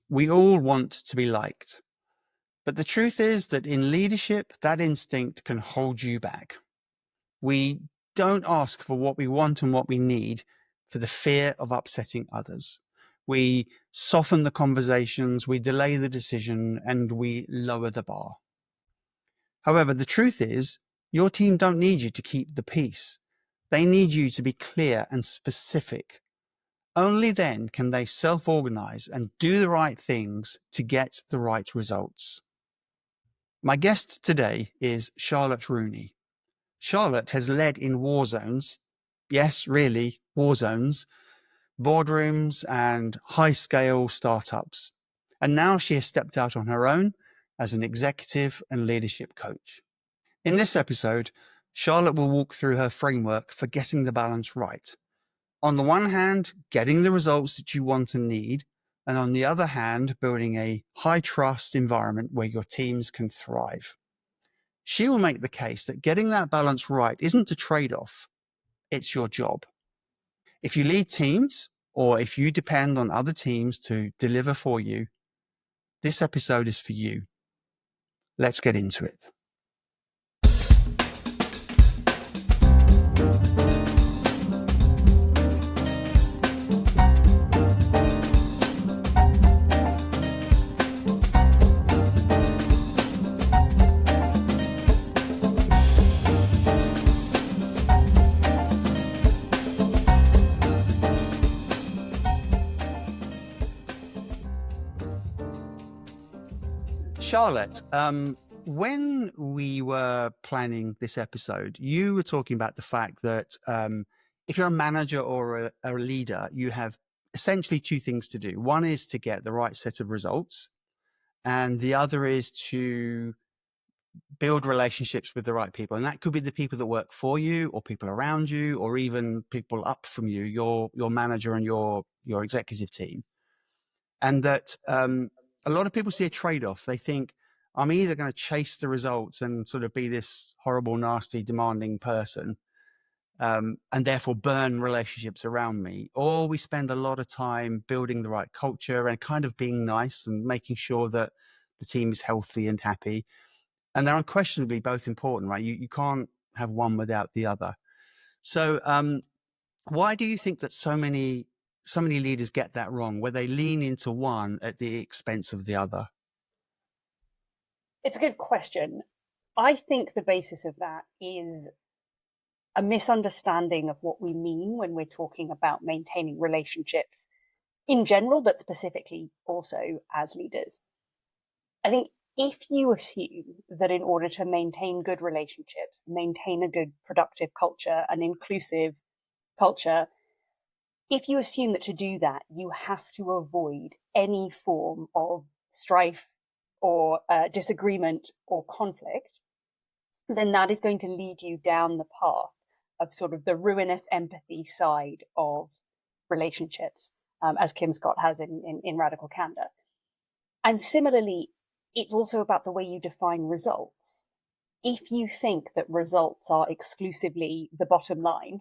We all want to be liked. But the truth is that in leadership, that instinct can hold you back. We don't ask for what we want and what we need for the fear of upsetting others. We soften the conversations, we delay the decision, and we lower the bar. However, the truth is, your team don't need you to keep the peace. They need you to be clear and specific. Only then can they self-organize and do the right things to get the right results. My guest today is Charlotte Rooney. Charlotte has led in war zones. Yes, really, war zones, boardrooms and high-scale startups. And now she has stepped out on her own as an executive and leadership coach. In this episode, Charlotte will walk through her framework for getting the balance right. On the one hand, getting the results that you want and need, and on the other hand, building a high-trust environment where your teams can thrive. She will make the case that getting that balance right isn't a trade-off, it's your job. If you lead teams, or if you depend on other teams to deliver for you, this episode is for you. Let's get into it. Charlotte, when we were planning this episode, you were talking about the fact that if you're a manager or a leader, you have essentially two things to do. One is to get the right set of results, and the other is to build relationships with the right people. And that could be the people that work for you or people around you or even people up from you, your manager and your executive team. And that a lot of people see a trade-off. They think, I'm either going to chase the results and sort of be this horrible, nasty, demanding person, and therefore burn relationships around me, or we spend a lot of time building the right culture and kind of being nice and making sure that the team is healthy and happy. And they're unquestionably both important, right? You can't have one without the other. So why do you think that so many leaders get that wrong, where they lean into one at the expense of the other? It's a good question. I think the basis of that is a misunderstanding of what we mean when we're talking about maintaining relationships in general, but specifically also as leaders. I think if you assume that in order to maintain good relationships, maintain a good productive culture, an inclusive culture, if you assume that to do that, you have to avoid any form of strife or disagreement or conflict, then that is going to lead you down the path of sort of the ruinous empathy side of relationships, as Kim Scott has in Radical Candour. And similarly, it's also about the way you define results. If you think that results are exclusively the bottom line,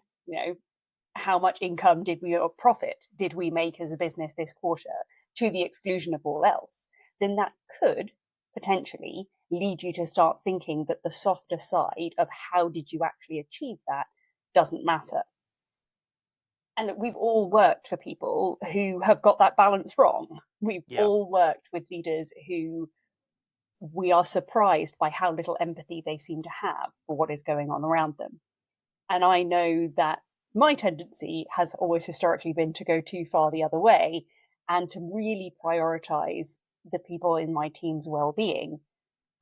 how much income did we, or profit did we make as a business this quarter, to the exclusion of all else, then that could potentially lead you to start thinking that the softer side of how did you actually achieve that doesn't matter. And we've all worked for people who have got that balance wrong. We've all worked with leaders who we are surprised by how little empathy they seem to have for what is going on around them. And I know that my tendency has always historically been to go too far the other way and to really prioritize the people in my team's well-being,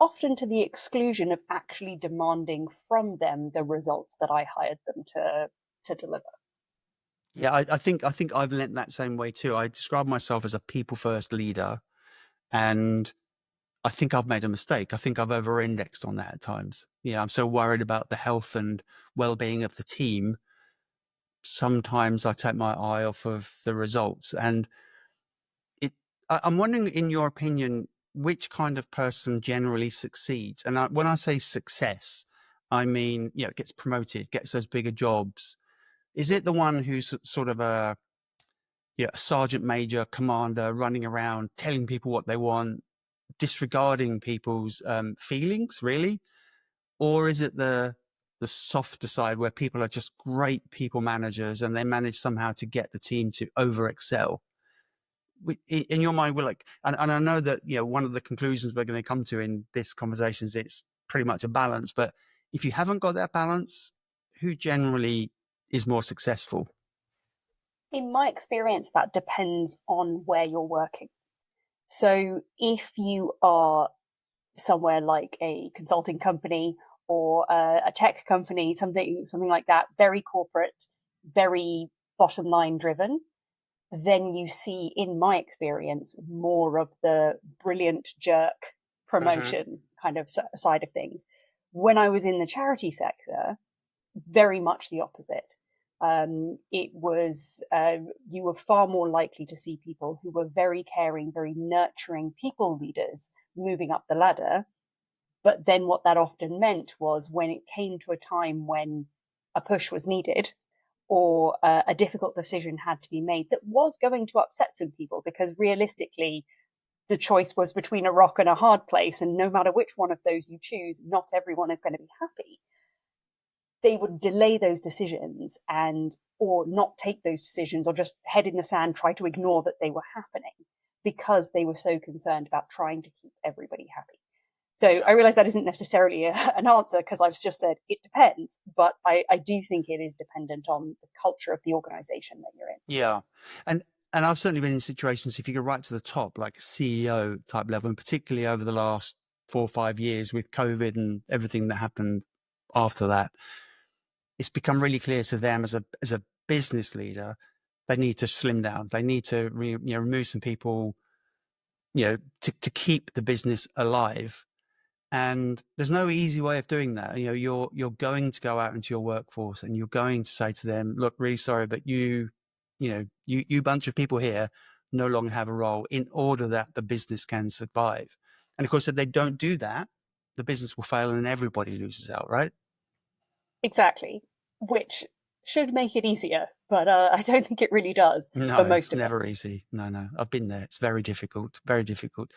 often to the exclusion of actually demanding from them the results that I hired them to deliver. Yeah, I think I've learnt that same way too. I describe myself as a people-first leader, and I think I've made a mistake. I think I've over-indexed on that at times. I'm so worried about the health and well-being of the team. Sometimes I take my eye off of the results, and I'm wondering, in your opinion, which kind of person generally succeeds? And when I say success, I mean, gets promoted, gets those bigger jobs. Is it the one who's sort of yeah, a sergeant major, commander running around telling people what they want, disregarding people's feelings, really? Or is it the softer side where people are just great people managers and they manage somehow to get the team to over excel? In your mind, we're like, and I know that, you know, one of the conclusions we're going to come to in this conversation is it's pretty much a balance. But if you haven't got that balance, who generally is more successful? In my experience, that depends on where you're working. So if you are somewhere like a consulting company or a tech company, something like that, very corporate, very bottom line driven, then you see, in my experience, more of the brilliant jerk Mm-hmm. promotion kind of side of things. When I was in the charity sector, very much the opposite. It was You were far more likely to see people who were very caring, very nurturing people leaders moving up the ladder. But then what that often meant was when it came to a time when a push was needed, or a difficult decision had to be made that was going to upset some people, because realistically, the choice was between a rock and a hard place. And no matter which one of those you choose, not everyone is going to be happy. They would delay those decisions and or not take those decisions, or just head in the sand, try to ignore that they were happening, because they were so concerned about trying to keep everybody happy. So Yeah. I realize that isn't necessarily an answer, because I've just said it depends, but I do think it is dependent on the culture of the organization that you're in. Yeah. And and I've certainly been in situations, if you go right to the top, like CEO type level, and particularly over the last 4 or 5 years with COVID and everything that happened after that, it's become really clear to them as a business leader, they need to slim down. They need to remove some people, to keep the business alive. And there's no easy way of doing that. You're going to go out into your workforce and you're going to say to them, look, really sorry, but you bunch of people here no longer have a role, in order that the business can survive. And of course, if they don't do that, the business will fail and everybody loses out, right? Exactly, which should make it easier, but I don't think it really does No, for it's most of never us. easy. No, no, I've been there. It's very difficult, very difficult.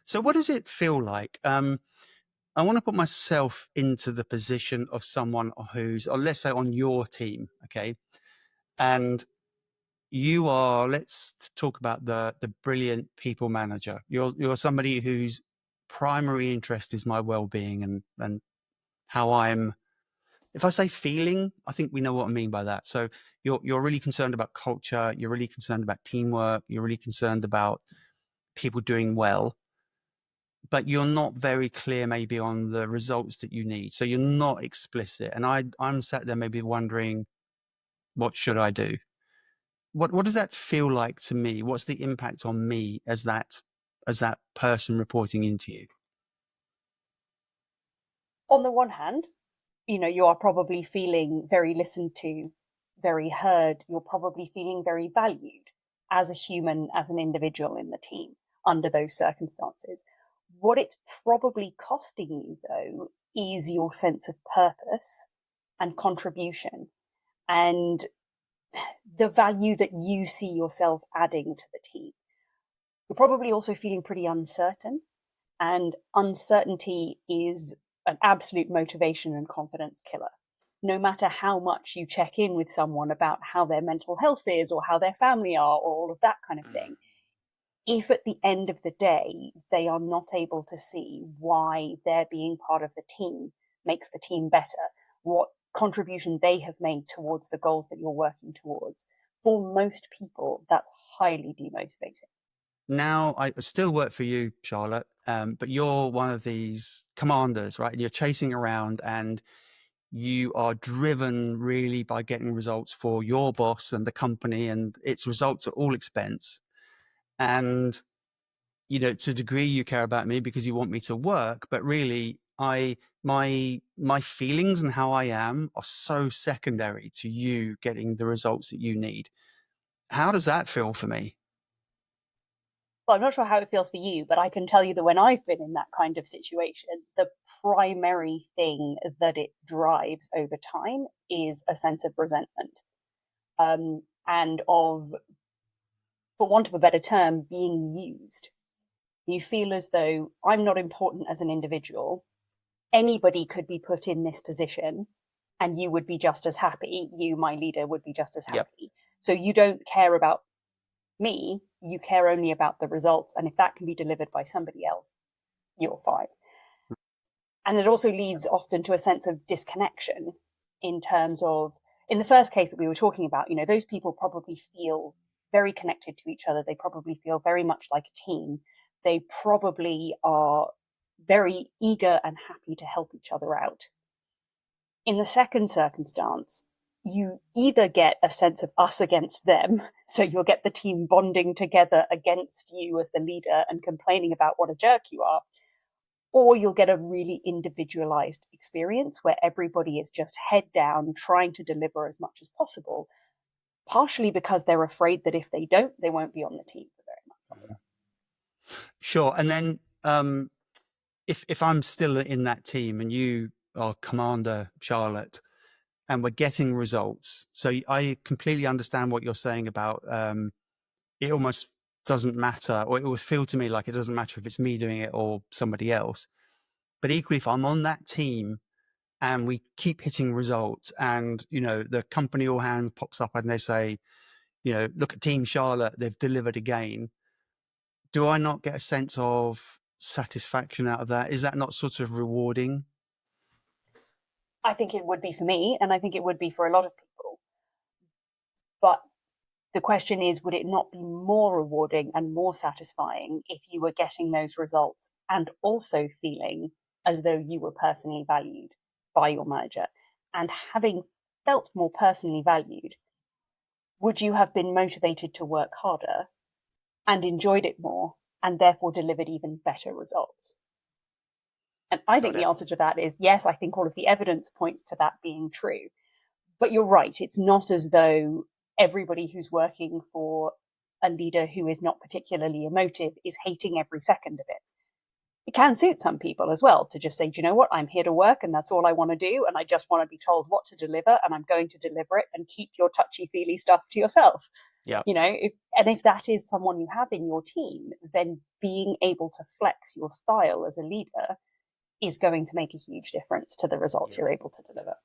So what does it feel like? I want to put myself into the position of someone who's, or let's say on your team, okay? And you are, let's talk about the brilliant people manager. You're somebody whose primary interest is my well-being and how I'm, if I say feeling, I think we know what I mean by that. So you're really concerned about culture, you're really concerned about teamwork, you're really concerned about people doing well, but you're not very clear maybe on the results that you need. So you're not explicit. And I'm sat there maybe wondering, what should I do? What does that feel like to me? What's the impact on me as that person reporting into you? On the one hand, you are probably feeling very listened to, very heard. You're probably feeling very valued as a human, as an individual in the team under those circumstances. What it's probably costing you, though, is your sense of purpose and contribution, and the value that you see yourself adding to the team. You're probably also feeling pretty uncertain, and uncertainty is an absolute motivation and confidence killer. No matter how much you check in with someone about how their mental health is, or how their family are, or all of that kind of Mm. thing, if at the end of the day they are not able to see why their being part of the team makes the team better, what contribution they have made towards the goals that you're working towards, for most people, that's highly demotivating. Now I still work for you, Charlotte, but you're one of these commanders, right? And you're chasing around and you are driven really by getting results for your boss and the company, and its results at all expense. And to a degree you care about me because you want me to work, but really my feelings and how I am are so secondary to you getting the results that you need. How does that feel for me? Well, I'm not sure how it feels for you, but I can tell you that when I've been in that kind of situation, the primary thing that it drives over time is a sense of resentment, and of for want of a better term, being used. You feel as though I'm not important as an individual. Anybody could be put in this position and you would be just as happy. You, my leader, would be just as Yep. happy. So you don't care about me, you care only about the results. And if that can be delivered by somebody else, you're fine. And it also leads often to a sense of disconnection in terms of, in the first case that we were talking about, those people probably feel very connected to each other. They probably feel very much like a team. They probably are very eager and happy to help each other out. In the second circumstance, you either get a sense of us against them, so you'll get the team bonding together against you as the leader and complaining about what a jerk you are, or you'll get a really individualized experience where everybody is just head down trying to deliver as much as possible, partially because they're afraid that if they don't, they won't be on the team for very much longer. Sure. And then if I'm still in that team and you are Commander Charlotte and we're getting results, so I completely understand what you're saying about it almost doesn't matter, or it would feel to me like it doesn't matter if it's me doing it or somebody else. But equally, if I'm on that team and we keep hitting results and, the company all hands pops up and they say, look at Team Charlotte, they've delivered again. Do I not get a sense of satisfaction out of that? Is that not sort of rewarding? I think it would be for me, and I think it would be for a lot of people. But the question is, would it not be more rewarding and more satisfying if you were getting those results and also feeling as though you were personally valued by your manager? And having felt more personally valued, would you have been motivated to work harder and enjoyed it more and therefore delivered even better results? And I think Got the it. answer to that is yes. I think all of the evidence points to that being true. But you're right. It's not as though everybody who's working for a leader who is not particularly emotive is hating every second of it. It can suit some people as well to just say, do you know what? I'm here to work and that's all I want to do. And I just want to be told what to deliver and I'm going to deliver it, and keep your touchy feely stuff to yourself. Yeah. If that is someone you have in your team, then being able to flex your style as a leader is going to make a huge difference to the results Yeah. you're able to deliver.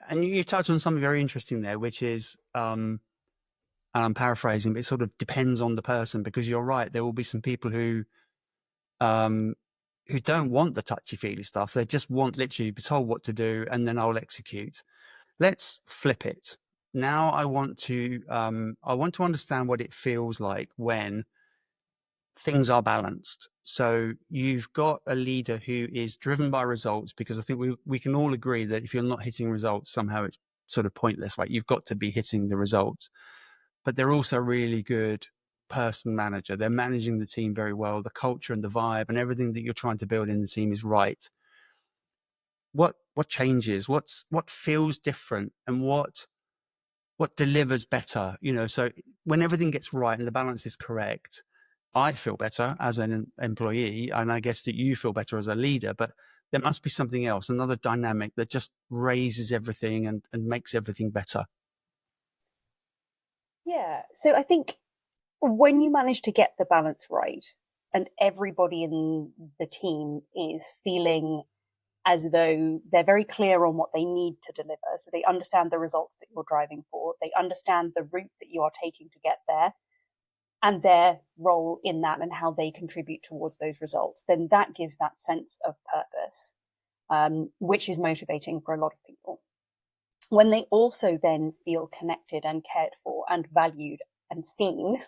And you touched on something very interesting there, which is, and I'm paraphrasing, but it sort of depends on the person, because you're right. There will be some people um, who don't want the touchy-feely stuff. They just want literally to be told what to do, and then I'll execute. Let's flip it. Now I want to understand what it feels like when things are balanced. So you've got a leader who is driven by results, because I think we can all agree that if you're not hitting results, somehow it's sort of pointless, right? You've got to be hitting the results. But they're also a really good person manager. They're managing the team very well. The culture and the vibe and everything that you're trying to build in the team is right. What changes? What feels different, and what delivers better? So when everything gets right and the balance is correct, I feel better as an employee, and I guess that you feel better as a leader. But there must be something else, another dynamic that just raises everything and makes everything better. Yeah. So I think when you manage to get the balance right and everybody in the team is feeling as though they're very clear on what they need to deliver, so they understand the results that you're driving for, they understand the route that you are taking to get there, and their role in that and how they contribute towards those results, then that gives that sense of purpose, which is motivating for a lot of people. When they also then feel connected and cared for and valued and seen,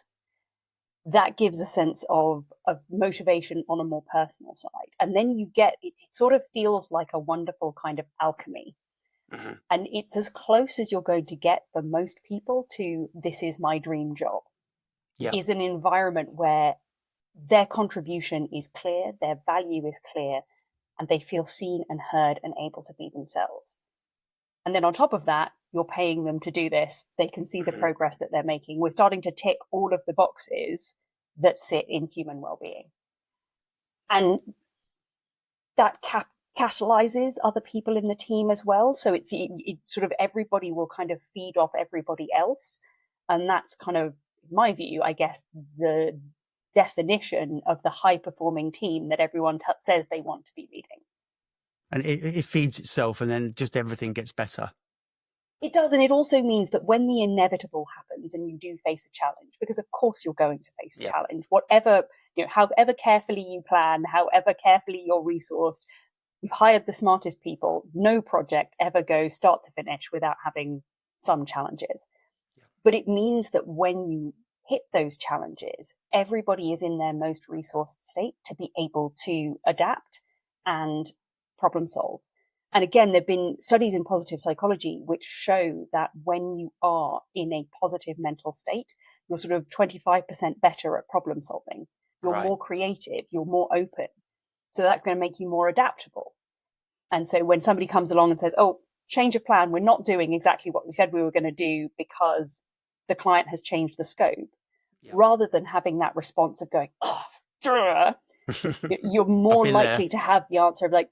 that gives a sense of motivation on a more personal side. And then you get it sort of feels like a wonderful kind of alchemy. Mm-hmm. And it's as close as you're going to get for most people to this is my dream job, Yeah. is an environment where their contribution is clear, their value is clear, and they feel seen and heard and able to be themselves. And then on top of that, you're paying them to do this. They can see the Mm-hmm. progress that they're making. We're starting to tick all of the boxes that sit in human well-being. And that catalyzes other people in the team as well. So it sort of everybody will kind of feed off everybody else. And that's kind of in my view, I guess, the definition of the high performing team that everyone says they want to be leading. And it feeds itself, and then just everything gets better. It does, and it also means that when the inevitable happens and you do face a challenge, because of course you're going to face a challenge, whatever, however carefully you plan, however carefully you're resourced, you've hired the smartest people, no project ever goes start to finish without having some challenges. But it means that when you hit those challenges, everybody is in their most resourced state to be able to adapt and problem solve. And again, there have been studies in positive psychology which show that when you are in a positive mental state, you're sort of 25% better at problem solving. You're more creative, you're more open. So that's going to make you more adaptable. And so when somebody comes along and says, oh, change of plan, we're not doing exactly what we said we were going to do because the client has changed the scope, rather than having that response of going, oh, you're more likely to have the answer of like,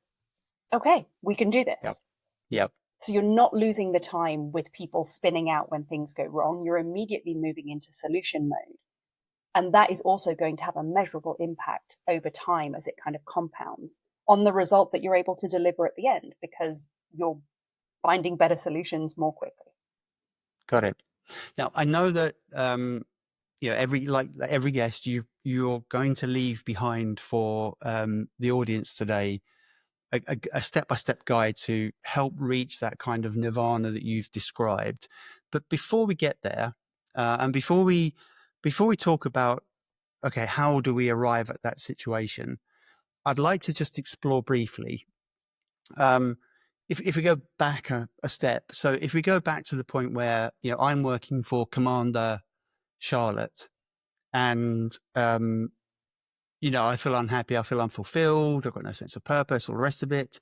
okay, we can do this. Yep. So you're not losing the time with people spinning out when things go wrong. You're immediately moving into solution mode. And that is also going to have a measurable impact over time as it kind of compounds on the result that you're able to deliver at the end, because you're finding better solutions more quickly. Got it. Now, I know that every guest you're going to leave behind for the audience today a step-by-step guide to help reach that kind of nirvana that you've described. But before we get there, and before we talk about, okay, how do we arrive at that situation, I'd like to just explore briefly. If we go back a step, so if we go back to the point where, I'm working for Commander Charlotte, and I feel unhappy, I feel unfulfilled, I've got no sense of purpose, all the rest of it.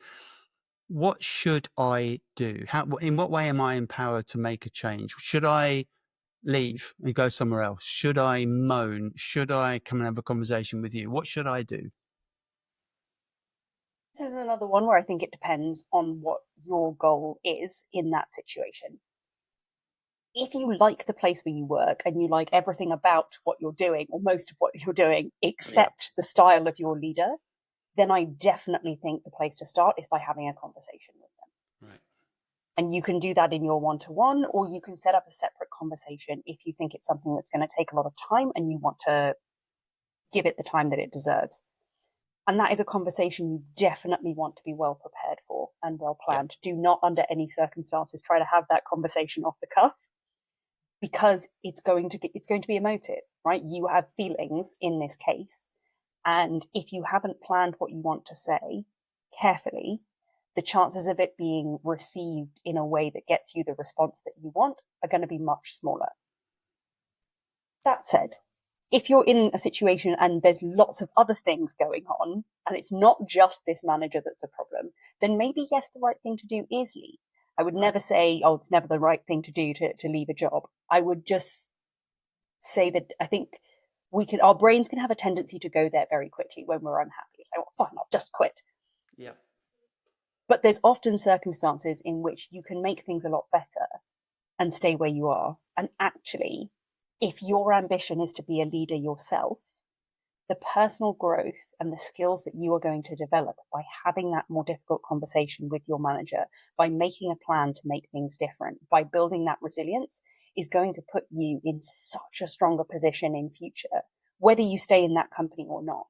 What should I do? In what way am I empowered to make a change? Should I leave and go somewhere else? Should I moan? Should I come and have a conversation with you? What should I do? This is another one where I think it depends on what your goal is in that situation. If you like the place where you work and you like everything about what you're doing, or most of what you're doing, except the style of your leader, then I definitely think the place to start is by having a conversation with them. Right. And you can do that in your one-to-one, or you can set up a separate conversation if you think it's something that's going to take a lot of time and you want to give it the time that it deserves. And that is a conversation you definitely want to be well prepared for and well planned. Do not, under any circumstances, try to have that conversation off the cuff, because it's going to be emotive, right? You have feelings in this case. And if you haven't planned what you want to say carefully, the chances of it being received in a way that gets you the response that you want are going to be much smaller. That said, if you're in a situation and there's lots of other things going on, and it's not just this manager that's a problem, then maybe, yes, the right thing to do is leave. I would never say, oh, it's never the right thing to do to leave a job. I would just say that I think our brains can have a tendency to go there very quickly when we're unhappy. It's like, well, fine, I'll just quit. Yeah. But there's often circumstances in which you can make things a lot better and stay where you are. And actually, if your ambition is to be a leader yourself, the personal growth and the skills that you are going to develop by having that more difficult conversation with your manager, by making a plan to make things different, by building that resilience, is going to put you in such a stronger position in future, whether you stay in that company or not.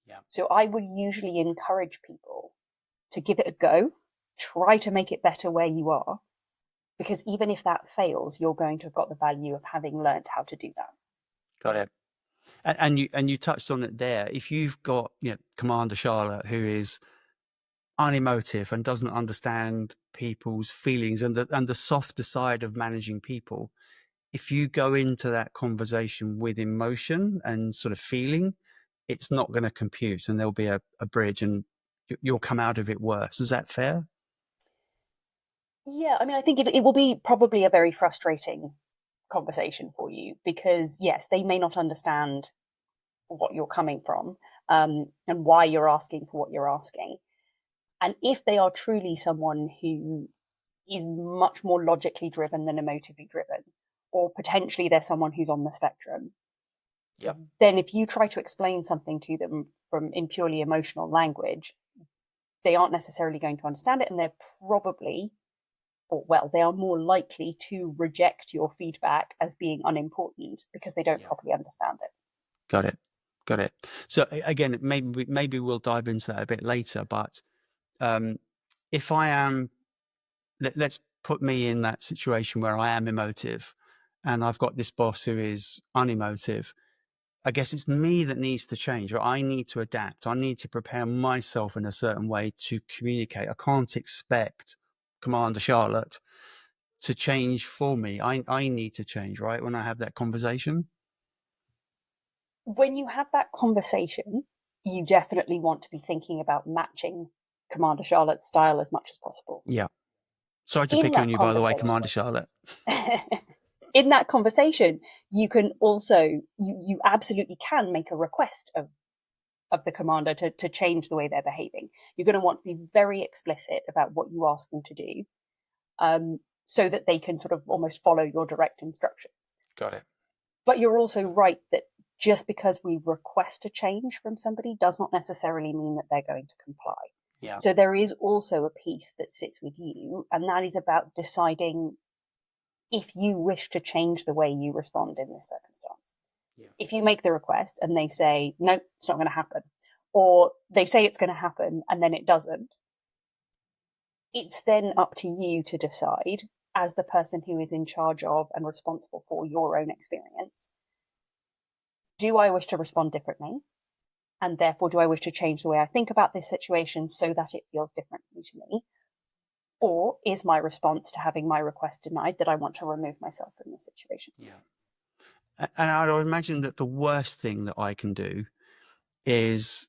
Yeah. So I would usually encourage people to give it a go, try to make it better where you are, because even if that fails, you're going to have got the value of having learned how to do that. Got it. And you touched on it there. If you've got, Commander Charlotte, who is unemotive and doesn't understand people's feelings and the softer side of managing people, if you go into that conversation with emotion and sort of feeling, it's not going to compute, and there'll be a bridge, and you'll come out of it worse. Is that fair? Yeah, I mean, I think it will be probably a very frustrating conversation for you, because yes, they may not understand what you're coming from, and why you're asking for what you're asking. And if they are truly someone who is much more logically driven than emotively driven, or potentially they're someone who's on the spectrum, Yep. then if you try to explain something to them in purely emotional language, they aren't necessarily going to understand it, and they're probably, or well, they are more likely to reject your feedback as being unimportant because they don't properly understand it. Got it. So again, maybe we'll dive into that a bit later, but if I am, let's put me in that situation where I am emotive and I've got this boss who is unemotive. I guess it's me that needs to change, or I need to adapt. I need to prepare myself in a certain way to communicate. I can't expect Commander Charlotte to change for me. I need to change, right? When I have that conversation. When you have that conversation, you definitely want to be thinking about matching Commander Charlotte's style as much as possible. Yeah. Sorry to In pick on that you, by the way, conversation, Commander Charlotte. in that conversation, you can also, you absolutely can make a request of the commander to change the way they're behaving. You're going to want to be very explicit about what you ask them to do, so that they can sort of almost follow your direct instructions. Got it. But you're also right that just because we request a change from somebody does not necessarily mean that they're going to comply. Yeah. So there is also a piece that sits with you, and that is about deciding if you wish to change the way you respond in this circumstance. Yeah. If you make the request and they say, no, it's not going to happen, or they say it's going to happen and then it doesn't, it's then up to you to decide, as the person who is in charge of and responsible for your own experience, do I wish to respond differently? And therefore, do I wish to change the way I think about this situation so that it feels differently to me? Or is my response to having my request denied that I want to remove myself from this situation? Yeah. And I would imagine that the worst thing that I can do is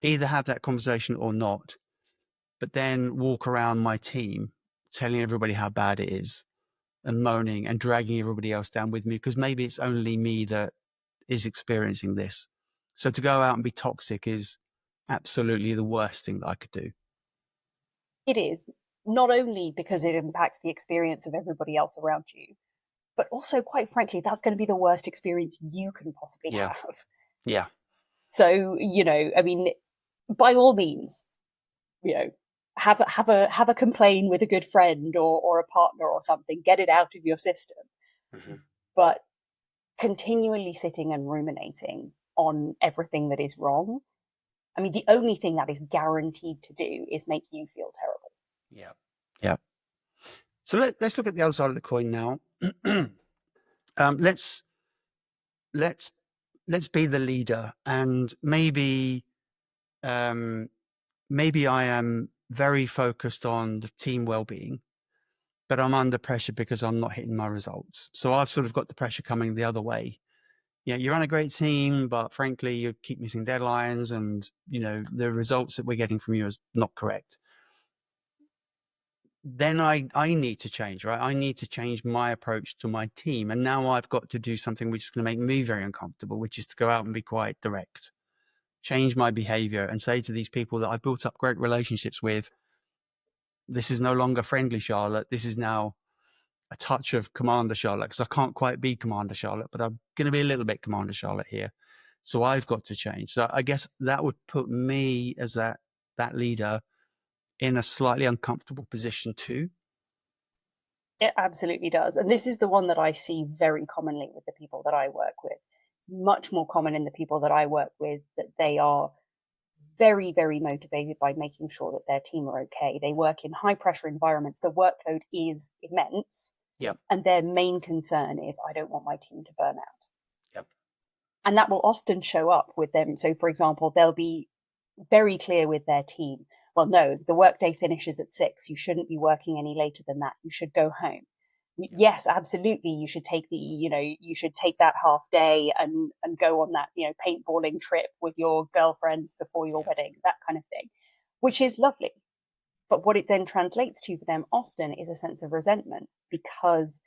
either have that conversation or not, but then walk around my team telling everybody how bad it is and moaning and dragging everybody else down with me, because maybe it's only me that is experiencing this. So to go out and be toxic is absolutely the worst thing that I could do. It is, not only because it impacts the experience of everybody else around you, but also, quite frankly, that's going to be the worst experience you can possibly have. Yeah. So, I mean, by all means, have a complaint with a good friend or a partner or something, get it out of your system. Mm-hmm. But continually sitting and ruminating on everything that is wrong, I mean, the only thing that is guaranteed to do is make you feel terrible. Yeah. So let's look at the other side of the coin now. Let's be the leader, and maybe I am very focused on the team well-being, but I'm under pressure because I'm not hitting my results. So I've sort of got the pressure coming the other way. Yeah, you're on a great team, but frankly, you keep missing deadlines, and the results that we're getting from you is not correct. Then I need to change, right? I need to change my approach to my team. And now I've got to do something which is going to make me very uncomfortable, which is to go out and be quite direct, change my behavior and say to these people that I've built up great relationships with, this is no longer friendly Charlotte. This is now a touch of Commander Charlotte, because I can't quite be Commander Charlotte, but I'm going to be a little bit Commander Charlotte here. So I've got to change. So I guess that would put me as that leader in a slightly uncomfortable position too. It absolutely does. And this is the one that I see very commonly with the people that I work with. Much more common in the people that I work with, that they are very, very motivated by making sure that their team are okay. They work in high pressure environments. The workload is immense. Yep. And their main concern is, I don't want my team to burn out. Yep. And that will often show up with them. So, for example, they'll be very clear with their team. Well, no, the workday finishes at 6. You shouldn't be working any later than that. You should go home. Yeah. Yes, absolutely. You should take you should take that half day and go on that, paintballing trip with your girlfriends before your wedding, that kind of thing, which is lovely. But what it then translates to for them often is a sense of resentment, because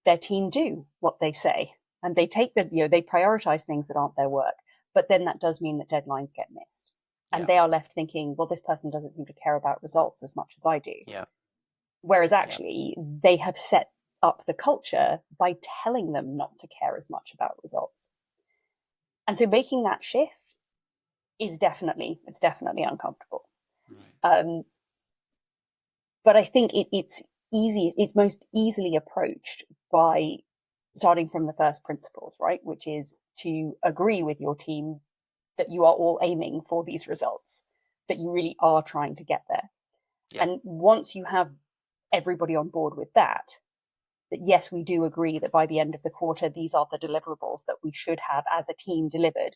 their team do what they say, and they take they prioritize things that aren't their work. But then that does mean that deadlines get missed. And they are left thinking, well, this person doesn't seem to care about results as much as I do. Yeah. Whereas actually they have set up the culture by telling them not to care as much about results. And so making that shift is definitely uncomfortable. Right. But I think it's most easily approached by starting from the first principles, right? Which is to agree with your team that you are all aiming for these results, that you really are trying to get there. Yeah. And once you have everybody on board with that, that yes, we do agree that by the end of the quarter, these are the deliverables that we should have as a team delivered.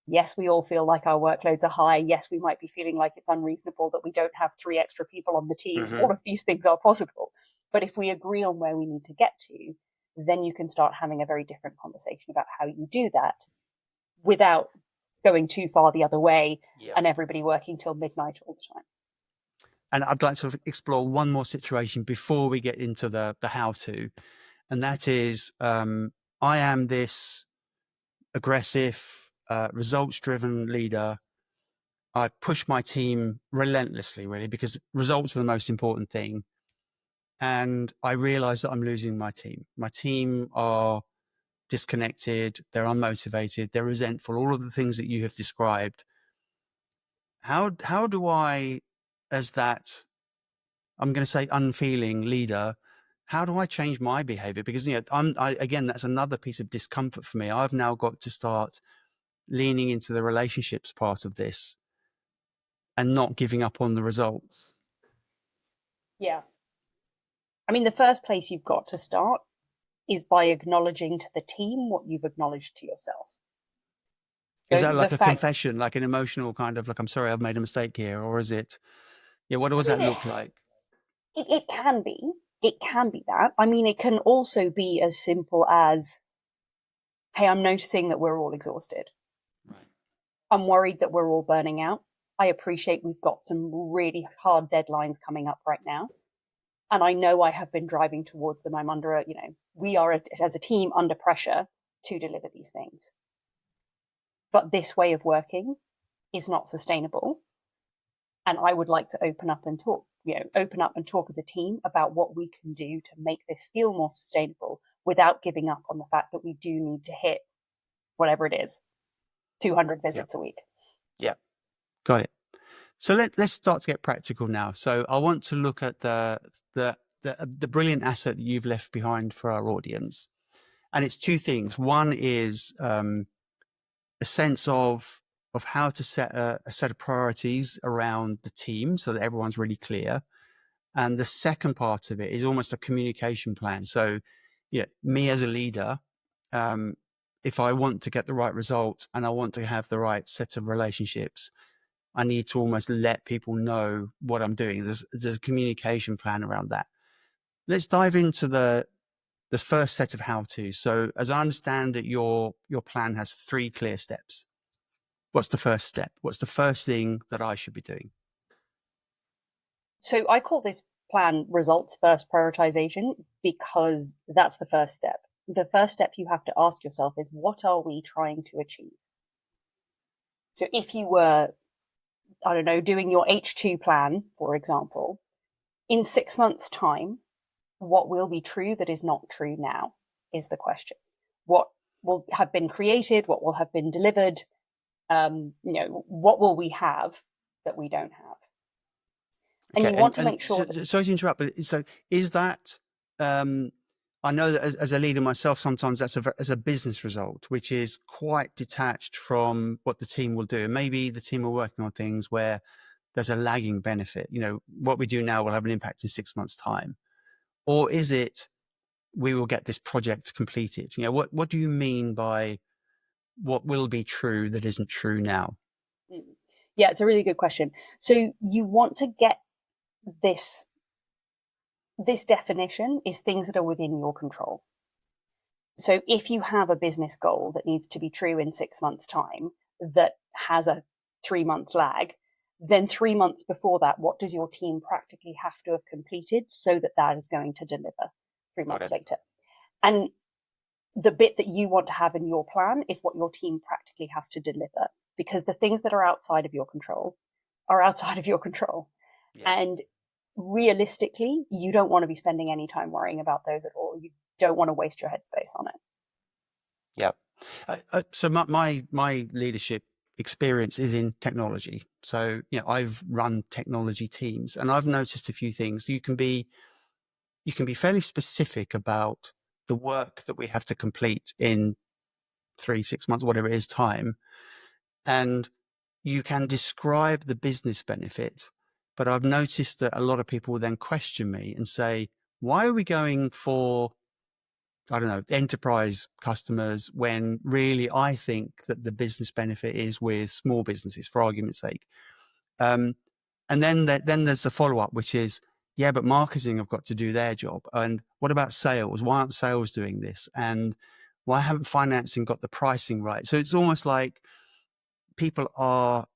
Yes, we all feel like our workloads are high. Yes, we might be feeling like it's unreasonable that we don't have 3 extra people on the team. Mm-hmm. All of these things are possible. But if we agree on where we need to get to, then you can start having a very different conversation about how you do that without going too far the other way and everybody working till midnight all the time. And I'd like to explore one more situation before we get into the how-to. And that is, I am this aggressive, results-driven leader. I push my team relentlessly, really, because results are the most important thing. And I realize that I'm losing my team. My team are disconnected. They're unmotivated. They're resentful. All of the things that you have described. How do I, as that, I'm going to say unfeeling leader, how do I change my behavior? Because, again, that's another piece of discomfort for me. I've now got to start leaning into the relationships part of this and not giving up on the results. Yeah. I mean, the first place you've got to start is by acknowledging to the team what you've acknowledged to yourself. Is So that the like a fact, confession, like an emotional kind of like, I'm sorry, I've made a mistake here? Or is it, what I does that mean, look like? it can be. It can be that. I mean, it can also be as simple as, hey, I'm noticing that we're all exhausted. Right. I'm worried that we're all burning out. I appreciate we've got some really hard deadlines coming up right now. And I know I have been driving towards them. I'm under we are as a team under pressure to deliver these things. But this way of working is not sustainable. And I would like to open up and talk as a team about what we can do to make this feel more sustainable without giving up on the fact that we do need to hit whatever it is, 200 visits a week. Yeah. Got it. So let's start to get practical now. So I want to look at the brilliant asset that you've left behind for our audience. And it's two things. One is a sense of how to set a set of priorities around the team so that everyone's really clear. And the second part of it is almost a communication plan. So, me as a leader, if I want to get the right result and I want to have the right set of relationships, I need to almost let people know what I'm doing. There's a communication plan around that. Let's dive into the first set of how-tos. So as I understand it, your plan has 3 clear steps. What's the first step? What's the first thing that I should be doing? So I call this plan results first prioritization because that's the first step. The first step you have to ask yourself is, what are we trying to achieve? So if you were, I don't know, doing your H2 plan, for example, in 6 months' time, what will be true that is not true now is the question. What will have been created? What will have been delivered? What will we have that we don't have? And Okay, you want to make sure that. sorry to interrupt, but so is that? I know that as a leader myself, sometimes that's as a business result, which is quite detached from what the team will do. And maybe the team are working on things where there's a lagging benefit. What we do now will have an impact in 6 months' time, or is it we will get this project completed? What do you mean by what will be true that isn't true now? Yeah, it's a really good question. So you want to get this definition is things that are within your control. So if you have a business goal that needs to be true in 6 months' time that has a 3-month lag, then 3 months before that, what does your team practically have to have completed so that that is going to deliver 3 months later? And the bit that you want to have in your plan is what your team practically has to deliver, because the things that are outside of your control are outside of your control. Yeah. And realistically, you don't want to be spending any time worrying about those at all. You don't want to waste your headspace on it. Yeah. So my leadership experience is in technology. So, I've run technology teams, and I've noticed a few things. You can be fairly specific about the work that we have to complete in 3, 6 months, whatever it is, time. And you can describe the business benefit. But I've noticed that a lot of people will then question me and say, why are we going for, I don't know, enterprise customers when really I think that the business benefit is with small businesses, for argument's sake. Um, and then there's the follow-up, which is, yeah, but marketing have got to do their job. And what about sales? Why aren't sales doing this? And why haven't financing got the pricing right? So it's almost like people are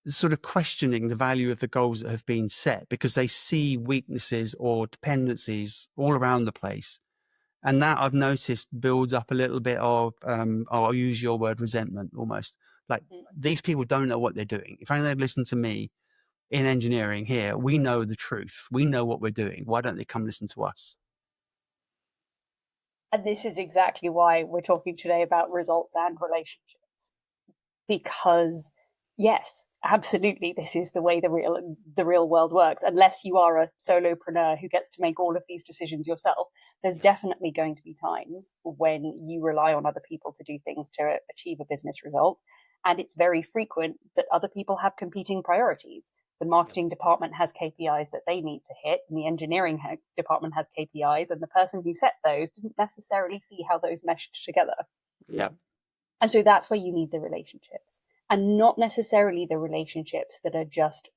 sort of questioning the value of the goals that have been set because they see weaknesses or dependencies all around the place. And that, I've noticed, builds up a little bit of, I'll use your word, resentment almost. Like, these people don't know what they're doing. If only they'd listen to me in engineering here, we know the truth. We know what we're doing. Why don't they come listen to us? And this is exactly why we're talking today about results and relationships. Because yes, absolutely, this is the way the real world works. Unless you are a solopreneur who gets to make all of these decisions yourself, there's definitely going to be times when you rely on other people to do things to achieve a business result. And it's very frequent that other people have competing priorities. The marketing department has KPIs that they need to hit, and the engineering department has KPIs, and the person who set those didn't necessarily see how those meshed together. Yeah. And so that's where you need the relationships, and not necessarily the relationships that are just,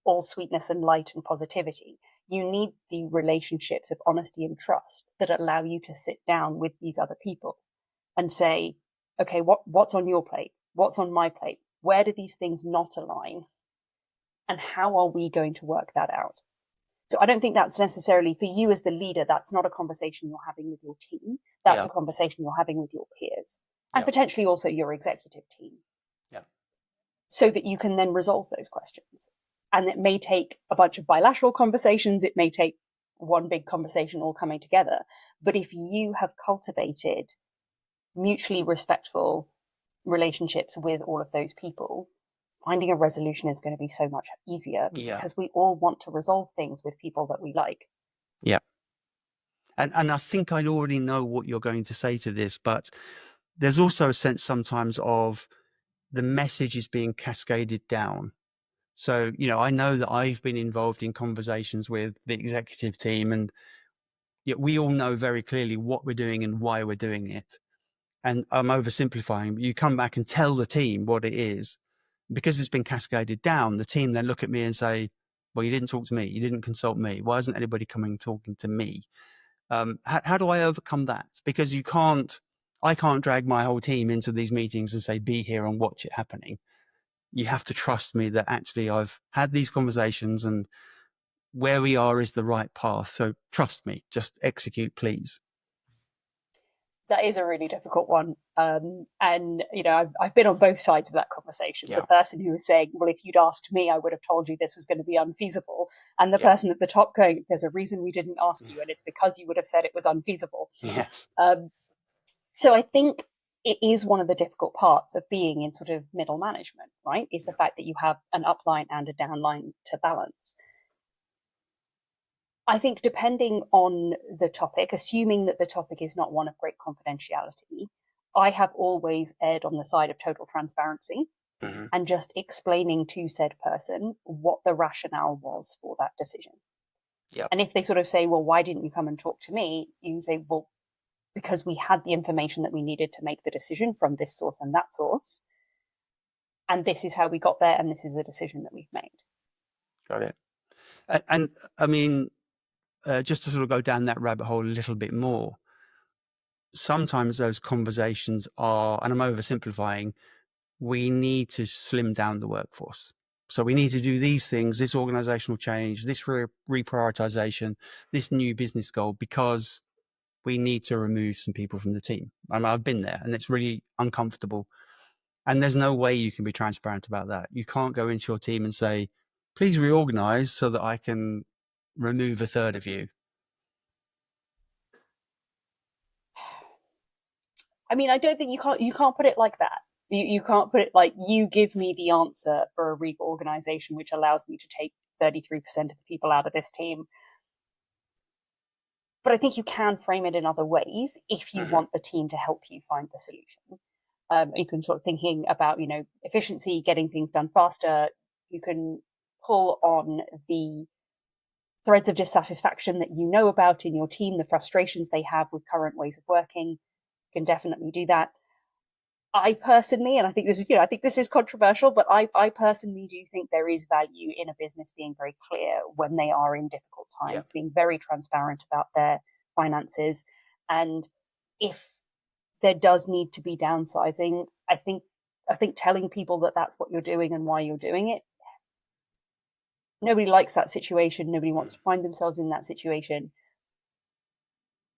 all sweetness and light and positivity. You need the relationships of honesty and trust that allow you to sit down with these other people and say, okay, what's on your plate? What's on my plate? Where do these things not align? And how are we going to work that out? So I don't think that's necessarily for you as the leader. That's not a conversation you're having with your team. That's a conversation you're having with your peers and potentially also your executive team. Yeah. So that you can then resolve those questions. And it may take a bunch of bilateral conversations. It may take one big conversation all coming together. But if you have cultivated mutually respectful relationships with all of those people, finding a resolution is going to be so much easier because we all want to resolve things with people that we like. Yeah. And I think I already know what you're going to say to this, but there's also a sense sometimes of the message is being cascaded down. So, I know that I've been involved in conversations with the executive team, and yet we all know very clearly what we're doing and why we're doing it. And I'm oversimplifying, but you come back and tell the team what it is. Because it's been cascaded down, the team then look at me and say, well, you didn't talk to me. You didn't consult me. Why isn't anybody coming talking to me? How do I overcome that? Because I can't drag my whole team into these meetings and say, be here and watch it happening. You have to trust me that actually I've had these conversations and where we are is the right path. So trust me, just execute, please. That is a really difficult one. And, I've been on both sides of that conversation. The person who was saying, well, if you'd asked me, I would have told you this was going to be unfeasible. And the person at the top going, there's a reason we didn't ask you. And it's because you would have said it was unfeasible. Yes. So I think it is one of the difficult parts of being in sort of middle management, right? Is the fact that you have an upline and a downline to balance. I think depending on the topic, assuming that the topic is not one of great confidentiality, I have always erred on the side of total transparency and just explaining to said person what the rationale was for that decision. Yep. And if they sort of say, well, why didn't you come and talk to me? You can say, well, because we had the information that we needed to make the decision from this source and that source. And this is how we got there. And this is the decision that we've made. Got it. And I mean, just to sort of go down that rabbit hole a little bit more, sometimes those conversations are, and I'm oversimplifying, we need to slim down the workforce. So we need to do these things, this organizational change, this reprioritization, this new business goal, because we need to remove some people from the team. And I've been there and it's really uncomfortable. And there's no way you can be transparent about that. You can't go into your team and say, please reorganize so that I can remove a third of you. I mean, I don't think you can't put it like that. You can't put it like, you give me the answer for a reorganization which allows me to take 33% of the people out of this team. But I think you can frame it in other ways if you want the team to help you find the solution. You can sort of thinking about, efficiency, getting things done faster. You can pull on the threads of dissatisfaction that you know about in your team, the frustrations they have with current ways of working. You can definitely do that. I personally, and I think this is controversial, but I personally do think there is value in a business being very clear when they are in difficult times, being very transparent about their finances. And if there does need to be downsizing, I think telling people that that's what you're doing and why you're doing it. Nobody likes that situation. Nobody wants to find themselves in that situation.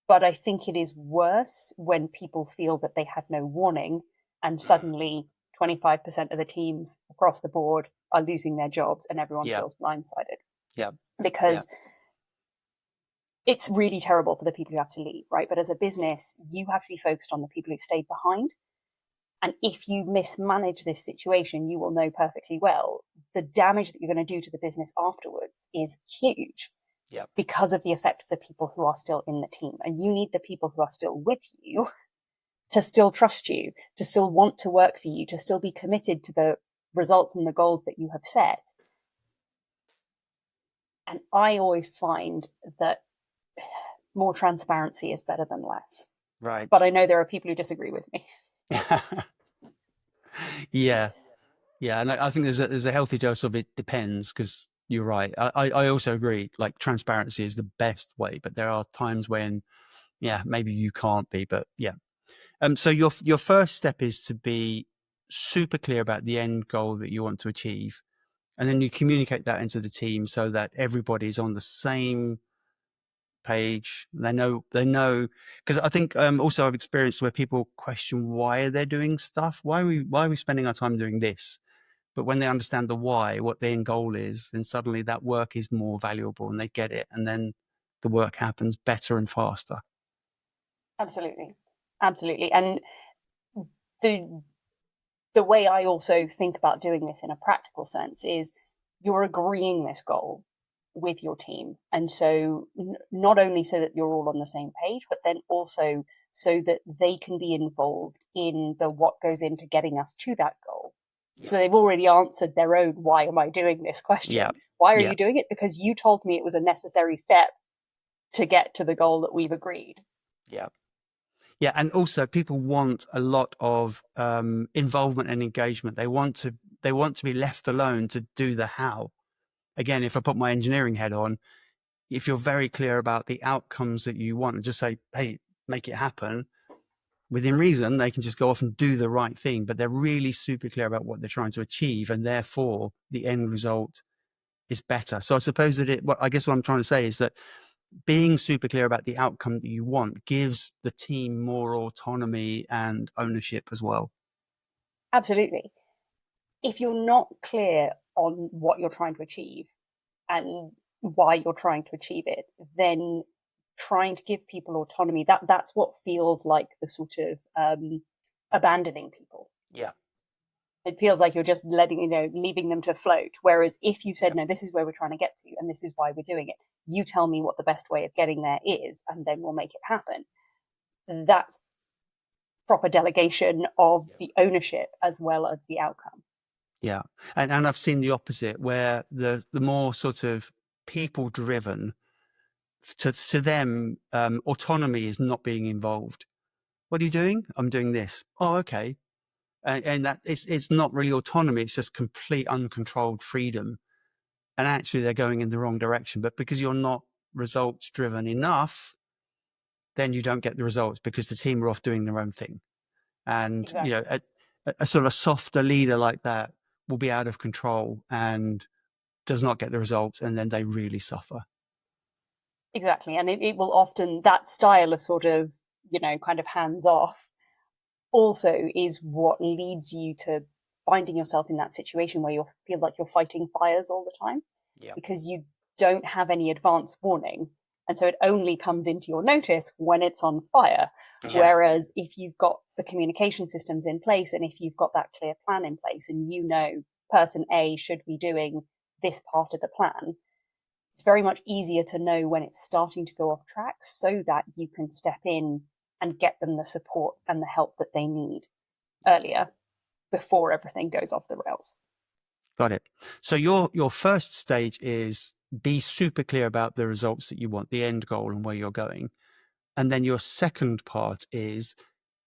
But I think it is worse when people feel that they had no warning and suddenly 25% of the teams across the board are losing their jobs and everyone feels blindsided. Yeah. Because it's really terrible for the people who have to leave, right? But as a business, you have to be focused on the people who stayed behind. And if you mismanage this situation, you will know perfectly well the damage that you're going to do to the business afterwards is huge. Because of the effect of the people who are still in the team. And you need the people who are still with you to still trust you, to still want to work for you, to still be committed to the results and the goals that you have set. And I always find that more transparency is better than less. Right. But I know there are people who disagree with me. Yeah. And I think there's a healthy dose of it depends, because you're right. I also agree, like transparency is the best way, but there are times when, maybe you can't be, but yeah. So your first step is to be super clear about the end goal that you want to achieve. And then you communicate that into the team so that everybody's on the same page. They know, because I think also I've experienced where people question why they're doing stuff. Why are we spending our time doing this? But when they understand the why, what their end goal is, then suddenly that work is more valuable and they get it. And then the work happens better and faster. Absolutely. And the way I also think about doing this in a practical sense is you're agreeing this goal with your team. And so not only so that you're all on the same page, but then also so that they can be involved in the what goes into getting us to that goal. So they've already answered their own, why am I doing this question? Why are you doing it? Because you told me it was a necessary step to get to the goal that we've agreed. Yeah, and also people want a lot of involvement and engagement. They want to be left alone to do the how. Again, if I put my engineering head on, if you're very clear about the outcomes that you want and just say, hey, make it happen, within reason, they can just go off and do the right thing. But they're really super clear about what they're trying to achieve, and therefore the end result is better. So I suppose that I guess what I'm trying to say is that being super clear about the outcome that you want gives the team more autonomy and ownership as well. Absolutely. If you're not clear on what you're trying to achieve and why you're trying to achieve it, then trying to give people autonomy, that's what feels like the sort of abandoning people. It feels like you're just leaving them to float. Whereas if you said, no, this is where we're trying to get to, and this is why we're doing it, you tell me what the best way of getting there is, and then we'll make it happen. That's proper delegation of the ownership as well as the outcome. Yeah. And I've seen the opposite, where the more sort of people driven, to them, autonomy is not being involved. What are you doing? I'm doing this. Oh, okay. And that it's not really autonomy. It's just complete uncontrolled freedom. And actually they're going in the wrong direction. But because you're not results driven enough, then you don't get the results because the team are off doing their own thing. And, Exactly. A sort of a softer leader like that will be out of control and does not get the results. And then they really suffer. Exactly. And it will often, that style of sort of, kind of hands off also is what leads you to finding yourself in that situation where you feel like you're fighting fires all the time because you don't have any advance warning. And so it only comes into your notice when it's on fire. Yeah. Whereas if you've got the communication systems in place and if you've got that clear plan in place and you know person A should be doing this part of the plan, it's very much easier to know when it's starting to go off track so that you can step in and get them the support and the help that they need earlier before everything goes off the rails. Got it. So your first stage is be super clear about the results that you want, the end goal and where you're going. And then your second part is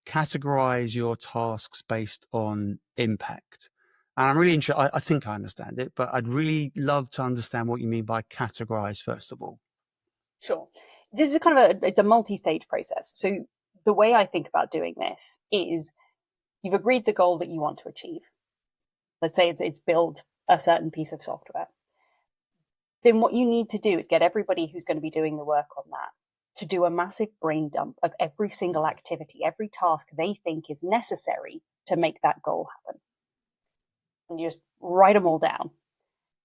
categorize your tasks based on impact. And I'm really interested, I think I understand it, but I'd really love to understand what you mean by categorize, first of all. Sure. This is kind of it's a multi-stage process. So the way I think about doing this is you've agreed the goal that you want to achieve. Let's say it's build a certain piece of software. Then what you need to do is get everybody who's going to be doing the work on that to do a massive brain dump of every single activity, every task they think is necessary to make that goal happen. And you just write them all down.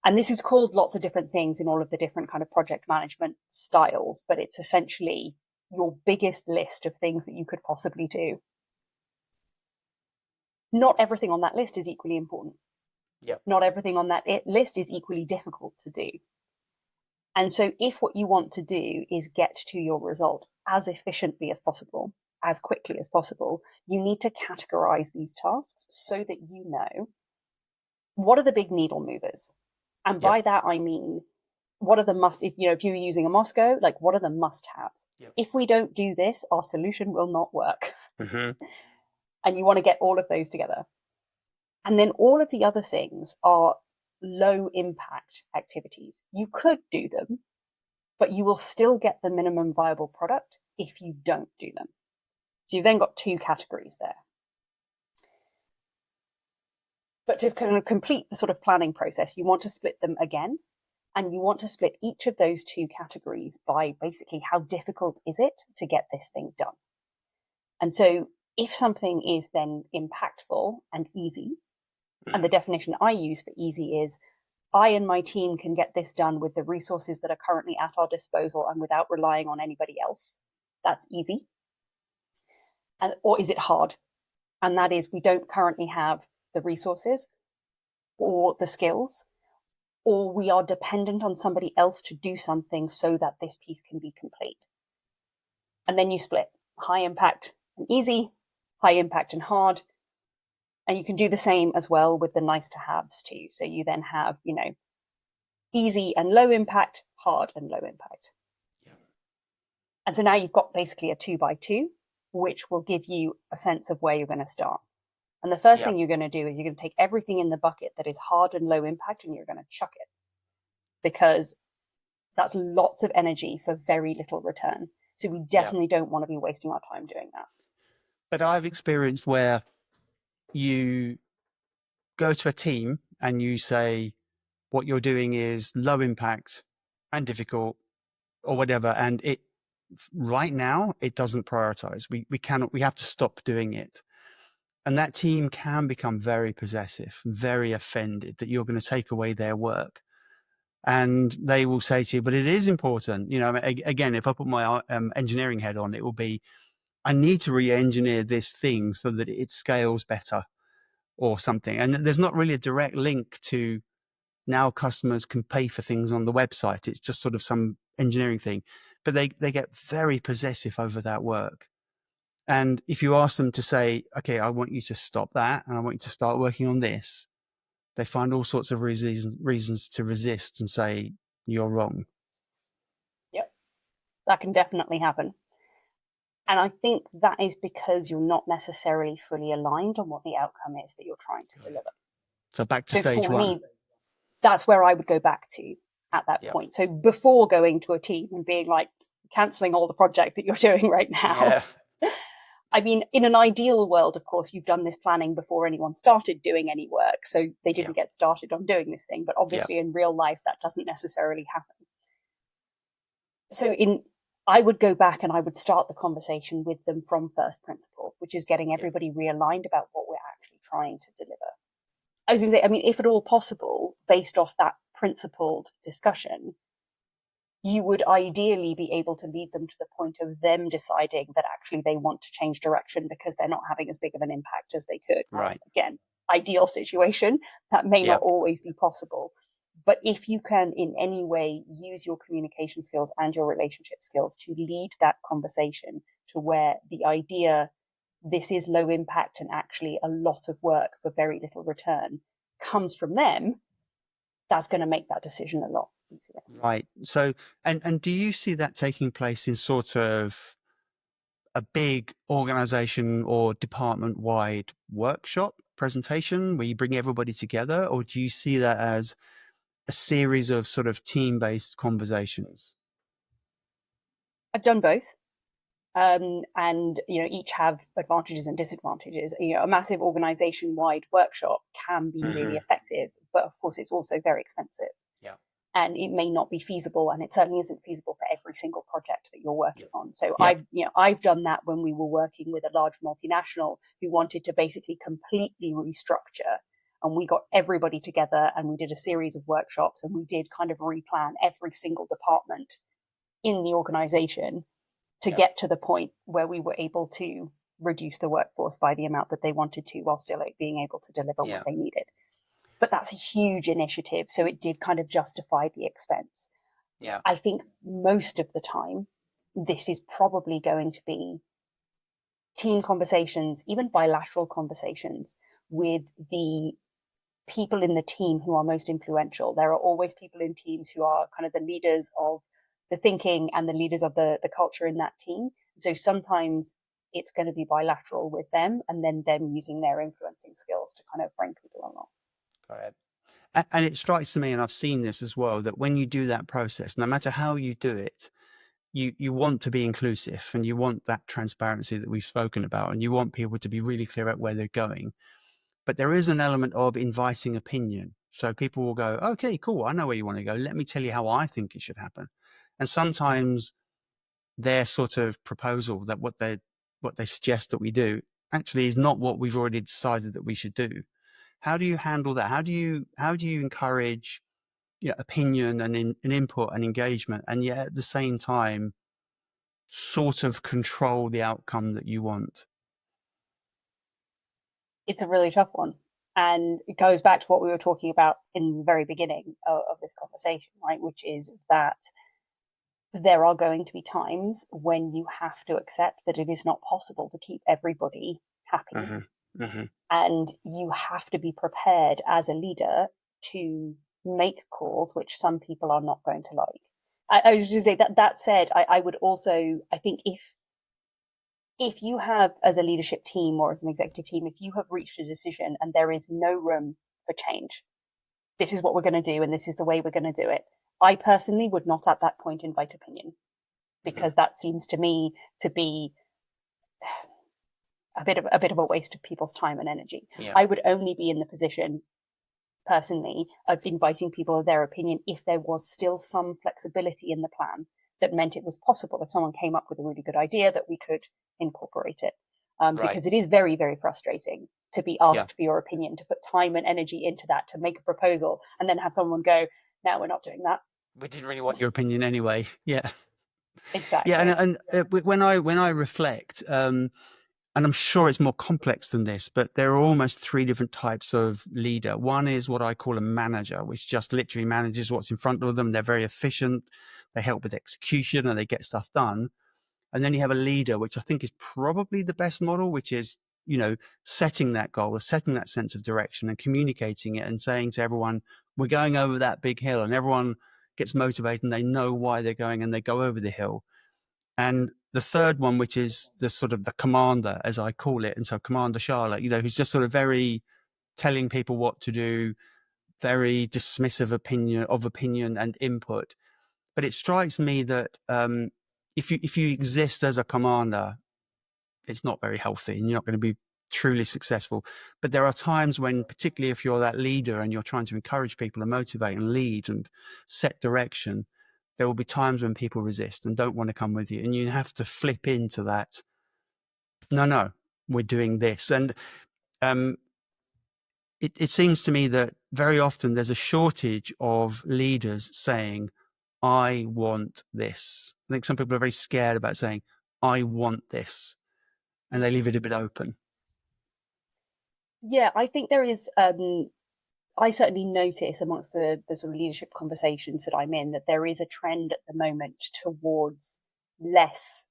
And this is called lots of different things in all of the different kind of project management styles, but it's essentially your biggest list of things that you could possibly do. Not everything on that list is equally important. Yep. Not everything on that list is equally difficult to do. And so if what you want to do is get to your result as efficiently as possible, as quickly as possible, you need to categorize these tasks so that you know what are the big needle movers. And by that, I mean, what are the if you're using a Moscow, like what are the must-haves? Yep. If we don't do this, our solution will not work. Mm-hmm. And you want to get all of those together. And then all of the other things are low impact activities. You could do them, but you will still get the minimum viable product if you don't do them. So you've then got two categories there. But to kind of complete the sort of planning process, you want to split them again, and you want to split each of those two categories by basically how difficult is it to get this thing done. And so if something is then impactful and easy, and the definition I use for easy is I and my team can get this done with the resources that are currently at our disposal and without relying on anybody else. That's easy. Or is it hard? And that is we don't currently have the resources or the skills, or we are dependent on somebody else to do something so that this piece can be complete. And then you split high impact and easy, high impact and hard. And you can do the same as well with the nice to haves too. So you then have, easy and low impact, hard and low impact. Yeah. And so now you've got basically a 2x2, which will give you a sense of where you're going to start. And the first thing you're going to do is you're going to take everything in the bucket that is hard and low impact and you're going to chuck it, because that's lots of energy for very little return. So we definitely don't want to be wasting our time doing that. But I've experienced where you go to a team and you say what you're doing is low impact and difficult or whatever, and it right now it doesn't prioritize. We have to stop doing it. And that team can become very possessive, very offended that you're going to take away their work. And they will say to you, but it is important. Again, if I put my engineering head on, it will be, I need to re-engineer this thing so that it scales better or something. And there's not really a direct link to now customers can pay for things on the website. It's just sort of some engineering thing, but they get very possessive over that work. And if you ask them to say, okay, I want you to stop that and I want you to start working on this, they find all sorts of reasons to resist and say, you're wrong. Yep, that can definitely happen. And I think that is because you're not necessarily fully aligned on what the outcome is that you're trying to deliver. So back to stage one. Me, that's where I would go back to at that point. So before going to a team and being like, cancelling all the project that you're doing right now. Yeah. I mean, in an ideal world, of course, you've done this planning before anyone started doing any work. So they didn't get started on doing this thing. But obviously in real life, that doesn't necessarily happen. So I would go back and I would start the conversation with them from first principles, which is getting everybody realigned about what we're actually trying to deliver. I was going to say, I mean, if at all possible, based off that principled discussion, you would ideally be able to lead them to the point of them deciding that actually they want to change direction because they're not having as big of an impact as they could. Right. Again, ideal situation, that may Yeah. not always be possible. But if you can in any way use your communication skills and your relationship skills to lead that conversation to where the idea, this is low impact and actually a lot of work for very little return, comes from them, that's going to make that decision a lot easier. Right. So, and do you see that taking place in sort of a big organization or department wide workshop presentation where you bring everybody together, or do you see that as a series of sort of team based conversations? I've done both. And each have advantages and disadvantages. A massive organization wide workshop can be really Mm-hmm. effective, but of course it's also very expensive, Yeah. and it may not be feasible, and it certainly isn't feasible for every single project that you're working Yep. on. So Yep. I've done that when we were working with a large multinational who wanted to basically completely restructure, and we got everybody together and we did a series of workshops, and we did kind of replan every single department in the organization to Yep. get to the point where we were able to reduce the workforce by the amount that they wanted to, while still being able to deliver what Yeah. they needed. But that's a huge initiative, so it did kind of justify the expense. Yeah. I think most of the time, this is probably going to be team conversations, even bilateral conversations with the people in the team who are most influential. There are always people in teams who are kind of the leaders of the thinking and the leaders of the culture in that team. So sometimes it's going to be bilateral with them, and then them using their influencing skills to kind of bring people along. Got it. And it strikes me, and I've seen this as well, that when you do that process, no matter how you do it, you want to be inclusive and you want that transparency that we've spoken about, and you want people to be really clear about where they're going. But there is an element of inviting opinion. So people will go, okay, cool. I know where you want to go. Let me tell you how I think it should happen. And sometimes their sort of proposal, that what they suggest that we do actually is not what we've already decided that we should do. How do you handle that? How do you encourage opinion and input and engagement, and yet at the same time sort of control the outcome that you want? It's a really tough one. And it goes back to what we were talking about in the very beginning of this conversation, right? Which is that there are going to be times when you have to accept that it is not possible to keep everybody happy. Mm-hmm. Mm-hmm. And you have to be prepared as a leader to make calls which some people are not going to like. I was just going to say that said, I would also, I think if you have, as a leadership team or as an executive team, if you have reached a decision and there is no room for change, this is what we're going to do and this is the way we're going to do it. I personally would not at that point invite opinion, Mm-hmm. because that seems to me to be a bit of a waste of people's time and energy. Yeah. I would only be in the position personally of inviting people of their opinion if there was still some flexibility in the plan that meant it was possible, if someone came up with a really good idea, that we could incorporate it. Right. Because it is very, very frustrating to be Yeah. asked for your opinion, to put time and energy into that, to make a proposal, and then have someone go, "No, we're not doing that." We didn't really want your opinion anyway. Yeah. Yeah. Exactly. When I reflect, and I'm sure it's more complex than this, but there are almost three different types of leader. One is what I call a manager, which just literally manages what's in front of them. They're very efficient. They help with execution and they get stuff done. And then you have a leader, which I think is probably the best model, which is, setting that goal, or setting that sense of direction and communicating it and saying to everyone, we're going over that big hill, and everyone gets motivated and they know why they're going and they go over the hill. And the third one, which is the sort of the commander, as I call it. And so Commander Charlotte, who's just sort of very telling people what to do, very dismissive opinion and input. But it strikes me that if you exist as a commander, it's not very healthy and you're not going to be truly successful. But there are times when, particularly if you're that leader and you're trying to encourage people and motivate and lead and set direction, there will be times when people resist and don't want to come with you. And you have to flip into that. No, we're doing this. And um, it seems to me that very often there's a shortage of leaders saying, I want this. I think some people are very scared about saying, I want this, and they leave it a bit open. Yeah, I think there is. I certainly notice amongst the sort of leadership conversations that I'm in that there is a trend at the moment towards less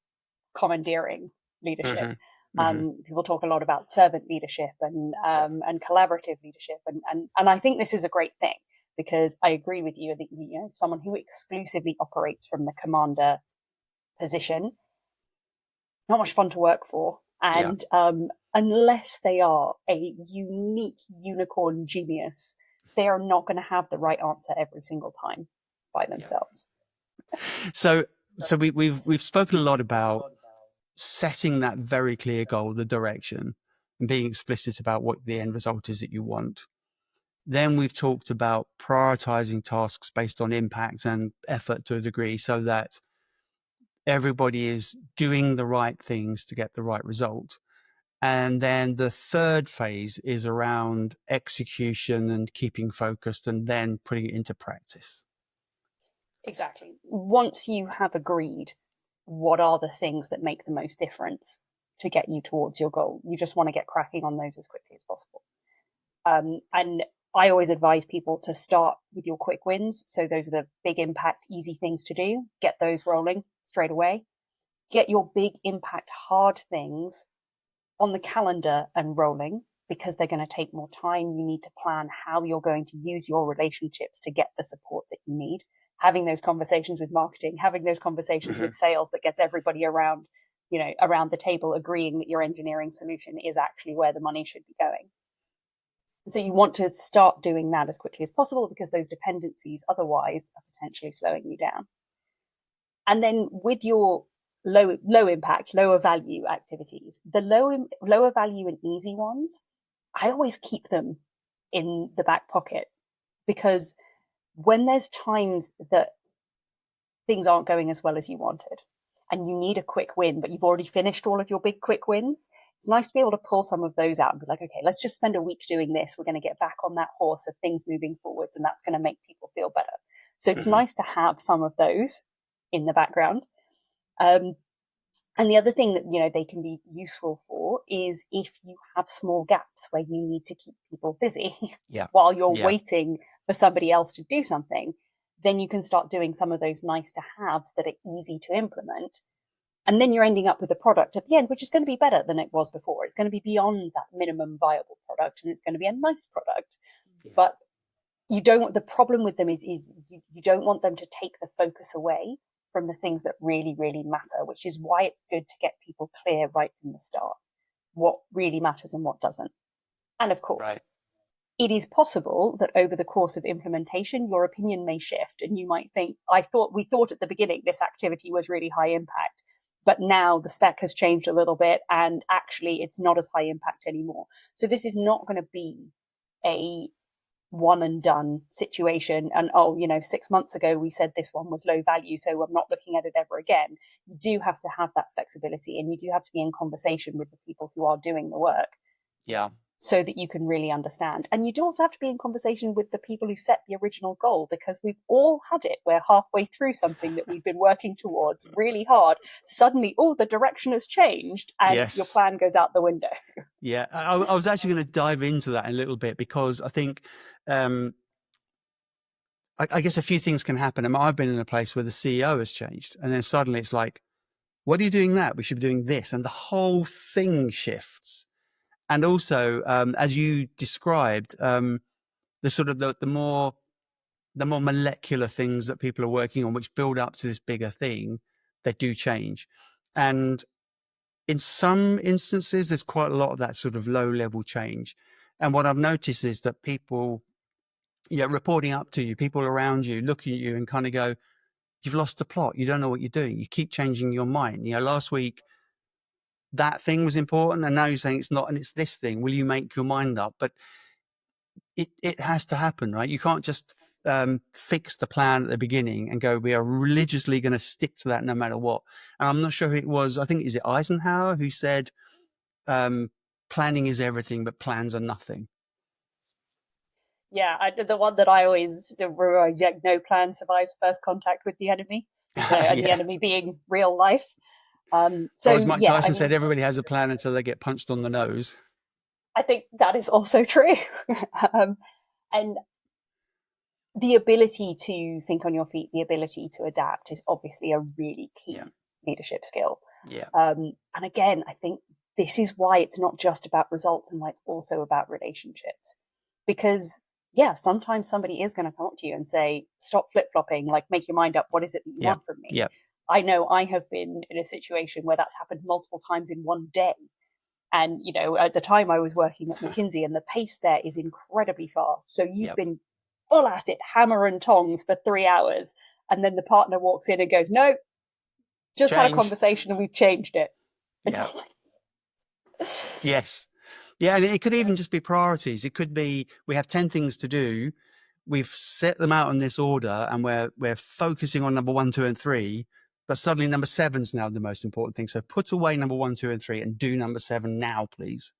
commandeering leadership. Mm-hmm. Mm-hmm. People talk a lot about servant leadership and collaborative leadership, and I think this is a great thing because I agree with you. I think someone who exclusively operates from the commander position, not much fun to work for, Yeah. and unless they are a unique unicorn genius, they are not going to have the right answer every single time by Yeah. themselves. So we've spoken a lot about setting that very clear goal, the direction, and being explicit about what the end result is that you want. Then we've talked about prioritizing tasks based on impact and effort to a degree so that everybody is doing the right things to get the right result. And then the third phase is around execution and keeping focused and then putting it into practice. Exactly. Once you have agreed what are the things that make the most difference to get you towards your goal, you just want to get cracking on those as quickly as possible. And I always advise people to start with your quick wins. So those are the big impact, easy things to do. Get those rolling straight away. Get your big impact, hard things on the calendar and rolling because they're going to take more time. You need to plan how you're going to use your relationships to get the support that you need. Having those conversations with marketing, having those conversations Mm-hmm. with sales that gets everybody around, around the table agreeing that your engineering solution is actually where the money should be going. And so you want to start doing that as quickly as possible because those dependencies otherwise are potentially slowing you down. And then with your low impact, lower value activities, the lower value and easy ones, I always keep them in the back pocket because when there's times that things aren't going as well as you wanted and you need a quick win, but you've already finished all of your big quick wins, it's nice to be able to pull some of those out and be like, okay, let's just spend a week doing this. We're going to get back on that horse of things moving forwards, and that's going to make people feel better. So it's Mm-hmm. nice to have some of those in the background. Um, and the other thing that they can be useful for is if you have small gaps where you need to keep people busy Yeah. while you're Yeah. waiting for somebody else to do something, then you can start doing some of those nice to haves that are easy to implement. And then you're ending up with a product at the end, which is going to be better than it was before. It's going to be beyond that minimum viable product and it's going to be a nice product. Yeah. But the problem with them is you don't want them to take the focus away from the things that really, really matter, which is why it's good to get people clear right from the start what really matters and what doesn't. And of course, Right. it is possible that over the course of implementation, your opinion may shift and you might think, we thought at the beginning this activity was really high impact, but now the spec has changed a little bit and actually it's not as high impact anymore. So this is not going to be a one and done situation and 6 months ago we said this one was low value, so I'm not looking at it ever again. You do have to have that flexibility and you do have to be in conversation with the people who are doing the work Yeah. so that you can really understand. And you do also have to be in conversation with the people who set the original goal, because we've all had it where halfway through something that we've been working towards really hard, suddenly, the direction has changed and your Yes. plan goes out the window. Yeah. I was actually going to dive into that in a little bit because I think, I guess a few things can happen. I mean, I've been in a place where the CEO has changed and then suddenly it's like, what are you doing that? We should be doing this. And the whole thing shifts. And also, as you described, the sort of the more molecular things that people are working on, which build up to this bigger thing, they do change. And in some instances, there's quite a lot of that sort of low level change. And what I've noticed is that people, reporting up to you, people around you, looking at you and kind of go, you've lost the plot. You don't know what you're doing. You keep changing your mind. Last week, that thing was important and now you're saying it's not and it's this thing. Will you make your mind up? But it has to happen, right? You can't just fix the plan at the beginning and go, we are religiously going to stick to that no matter what. And I'm not sure who it was. I think, is it Eisenhower who said, planning is everything, but plans are nothing. Yeah, the one that I always remember, yeah, no plan survives first contact with the enemy, and the Yeah. enemy being real life. Or as So Mike yeah, I Tyson said, mean, everybody has a plan until they get punched on the nose. I think that is also true. um, and the ability to think on your feet, the ability to adapt is obviously a really Yeah. key leadership skill. Yeah. And again, I think this is why it's not just about results and why it's also about relationships. Because, yeah, sometimes somebody is going to come up to you and say, stop flip flopping, like make your mind up. What is it that you Yeah. want from me? Yeah. I know I have been in a situation where that's happened multiple times in one day. And, you know, at the time I was working at McKinsey and the pace there is incredibly fast. So you've Yeah. been full at it, hammer and tongs for 3 hours. And then the partner walks in and goes, no, just had a Change. conversation and we've changed it. And Yeah. you're like, Yes. Yeah. And it could even just be priorities. It could be we have 10 things to do. We've set them out in this order and we're focusing on number 1, 2, and 3. But suddenly number 7's now the most important thing. So put away number 1, 2, and 3 and do number 7 now, please.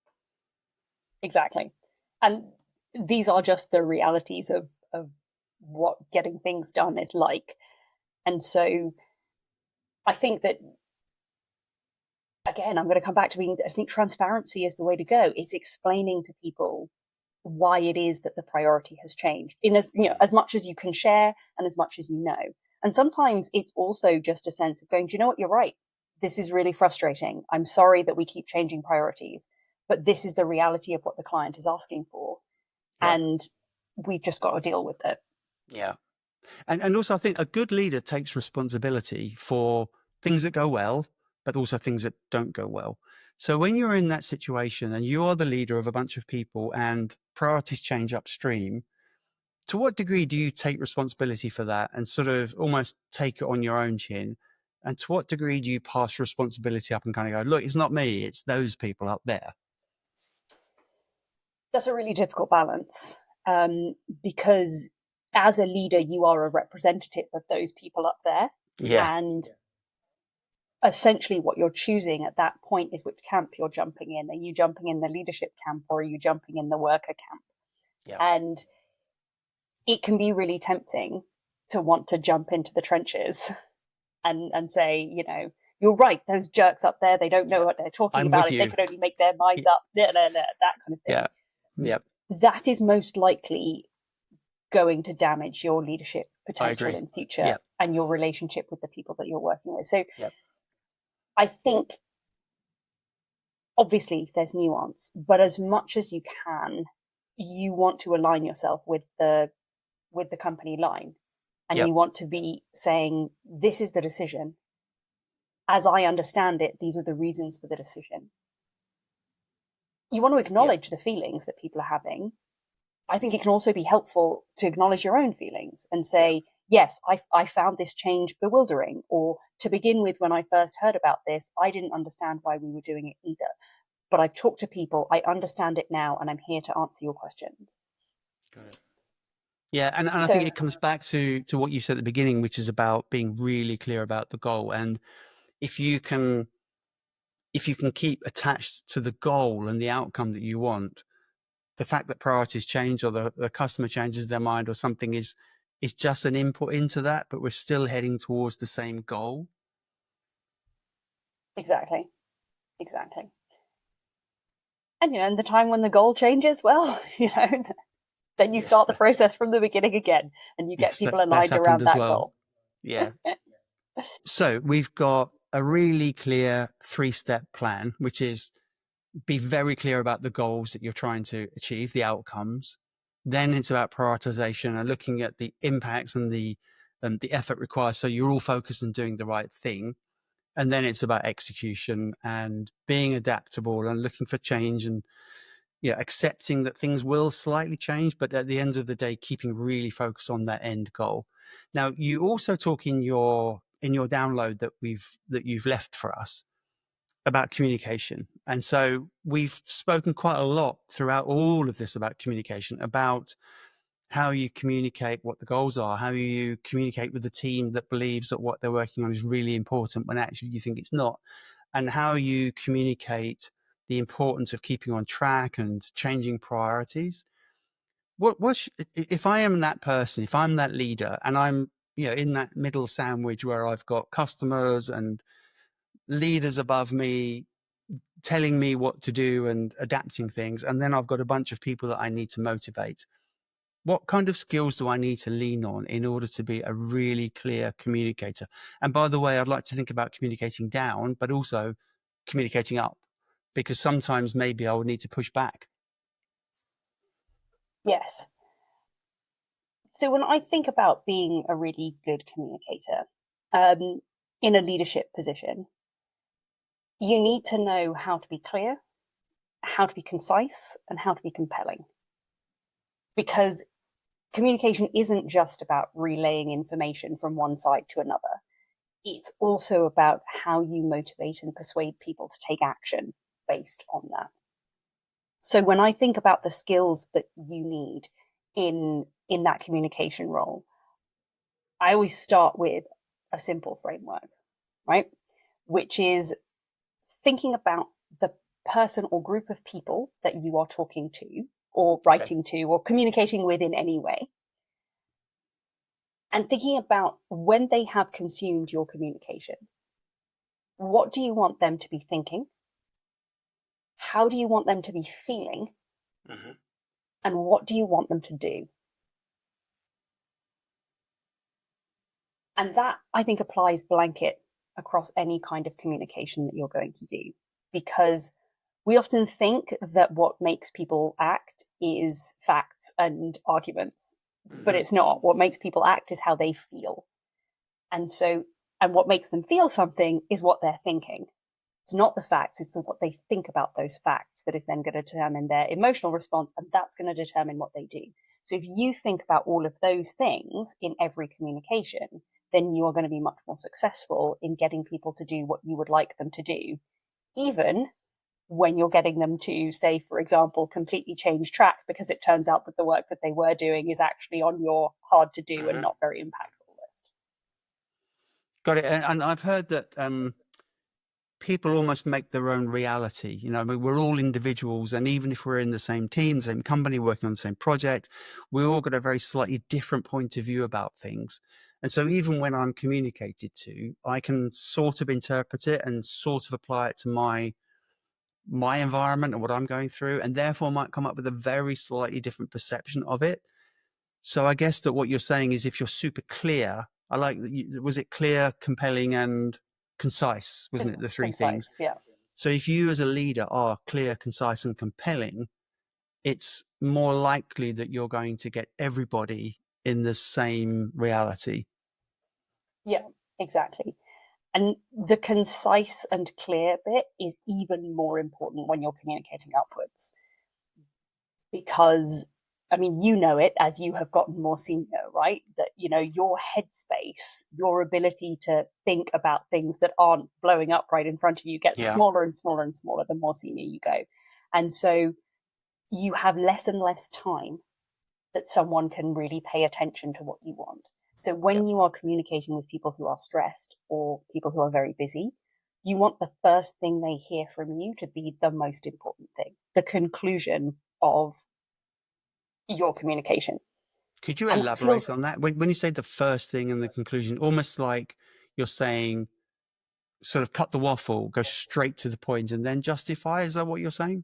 exactly. And these are just the realities of what getting things done is like. And so I think that, again, I'm going to come back to being, I think transparency is the way to go. It's explaining to people why it is that the priority has changed in as, you know, as much as you can share and as much as you know. And sometimes it's also just a sense of going, do you know what? You're right. This is really frustrating. I'm sorry that we keep changing priorities, but this is the reality of what the client is asking for. Yeah. And we've just got to deal with it. Yeah. And also, I think a good leader takes responsibility for things that go well, but also things that don't go well. So when you're in that situation and you are the leader of a bunch of people and priorities change upstream, to what degree do you take responsibility for that and sort of almost take it on your own chin? And to what degree do you pass responsibility up and kind of go, look, it's not me, it's those people up there? That's a really difficult balance, because as a leader, you are a representative of those people up there. Yeah. And essentially what you're choosing at that point is which camp you're jumping in. Are you jumping in the leadership camp or are you jumping in the worker camp? Yeah. And it can be really tempting to want to jump into the trenches and say, you know, you're right, those jerks up there, they don't know what they're talking I'm about. with If they you. could only make their minds up, that kind of thing. Yeah. Yeah. That is most likely going to damage your leadership I potential agree. in future Yeah. and your relationship with the people that you're working with. So Yeah. I think obviously there's nuance, but as much as you can, you want to align yourself with the company line, and Yeah. you want to be saying, this is the decision. As I understand it, these are the reasons for the decision. You want to Yeah. acknowledge the feelings that people are having. I think it can also be helpful to acknowledge your own feelings and say, yes, I found this change bewildering. Or to begin with, when I first heard about this, I didn't understand why we were doing it either. But I've talked to people, I understand it now, and I'm here to answer your questions. Got it. Yeah, and I think So, it comes back to what you said at the beginning, which is about being really clear about the goal. And if you can keep attached to the goal and the outcome that you want, the fact that priorities change or the customer changes their mind or something is just an input into that, but we're still heading towards the same goal. exactly, exactly. And, you know, in the time when the goal changes, well, you know, then you Yeah, start the process from the beginning again and you get yes, people that's aligned happened around as that well. goal. Yeah. So we've got a really clear 3-step plan, which is be very clear about the goals that you're trying to achieve, the outcomes. Then it's about prioritization and looking at the impacts and the effort required. So you're all focused on doing the right thing. And then it's about execution and being adaptable and looking for change and accepting that things will slightly change, but at the end of the day, keeping really focused on that end goal. Now, you also talk in your download that you've left for us about communication. And so we've spoken quite a lot throughout all of this about communication, about how you communicate what the goals are, how you communicate with the team that believes that what they're working on is really important when actually you think it's not, and how you communicate the importance of keeping on track and changing priorities. if I am that person, if I'm that leader, and I'm in that middle sandwich where I've got customers and leaders above me telling me what to do and adapting things, and then I've got a bunch of people that I need to motivate. What kind of skills do I need to lean on in order to be a really clear communicator? And by the way, I'd like to think about communicating down, but also communicating up, because sometimes maybe I would need to push back. Yes. So when I think about being a really good communicator in a leadership position, you need to know how to be clear, how to be concise, and how to be compelling. Because communication isn't just about relaying information from one side to another. It's also about how you motivate and persuade people to take action based on that. So when I think about the skills that you need in that communication role, I always start with a simple framework, right? Which is thinking about the person or group of people that you are talking to or writing to or communicating with in any way. And thinking about when they have consumed your communication, what do you want them to be thinking? How do you want them to be feeling? Mm-hmm. And what do you want them to do? And that, I think, applies blanket across any kind of communication that you're going to do, because we often think that what makes people act is facts and arguments, but it's not. What makes people act is how they feel. And what makes them feel something is what they're thinking. It's not the facts, it's what they think about those facts that is then going to determine their emotional response, and that's going to determine what they do. So if you think about all of those things in every communication, then you are going to be much more successful in getting people to do what you would like them to do, even when you're getting them to, say, for example, completely change track because it turns out that the work that they were doing is actually on your hard to do and not very impactful list. Got it. And I've heard that people almost make their own reality. I mean, we're all individuals, and even if we're in the same team, same company, working on the same project, we all got a very slightly different point of view about things. And so even when I'm communicated to, I can sort of interpret it and sort of apply it to my environment and what I'm going through, and therefore might come up with a very slightly different perception of it. So I guess that what you're saying is, if you're super clear, I like that. Was it clear, compelling, and concise? Wasn't it the three things? Concise, yeah. So if you as a leader are clear, concise, and compelling, it's more likely that you're going to get everybody in the same reality. Yeah, exactly. And the concise and clear bit is even more important when you're communicating upwards. Because, I mean, you know it as you have gotten more senior, right? That, your headspace, your ability to think about things that aren't blowing up right in front of you gets smaller and smaller and smaller the more senior you go. And so you have less and less time that someone can really pay attention to what you want. So when you are communicating with people who are stressed or people who are very busy, you want the first thing they hear from you to be the most important thing, the conclusion of your communication. Could you And that feels elaborate on that? When you say the first thing and the conclusion, almost like you're saying, sort of cut the waffle, go straight to the point, and then justify. Is that what you're saying?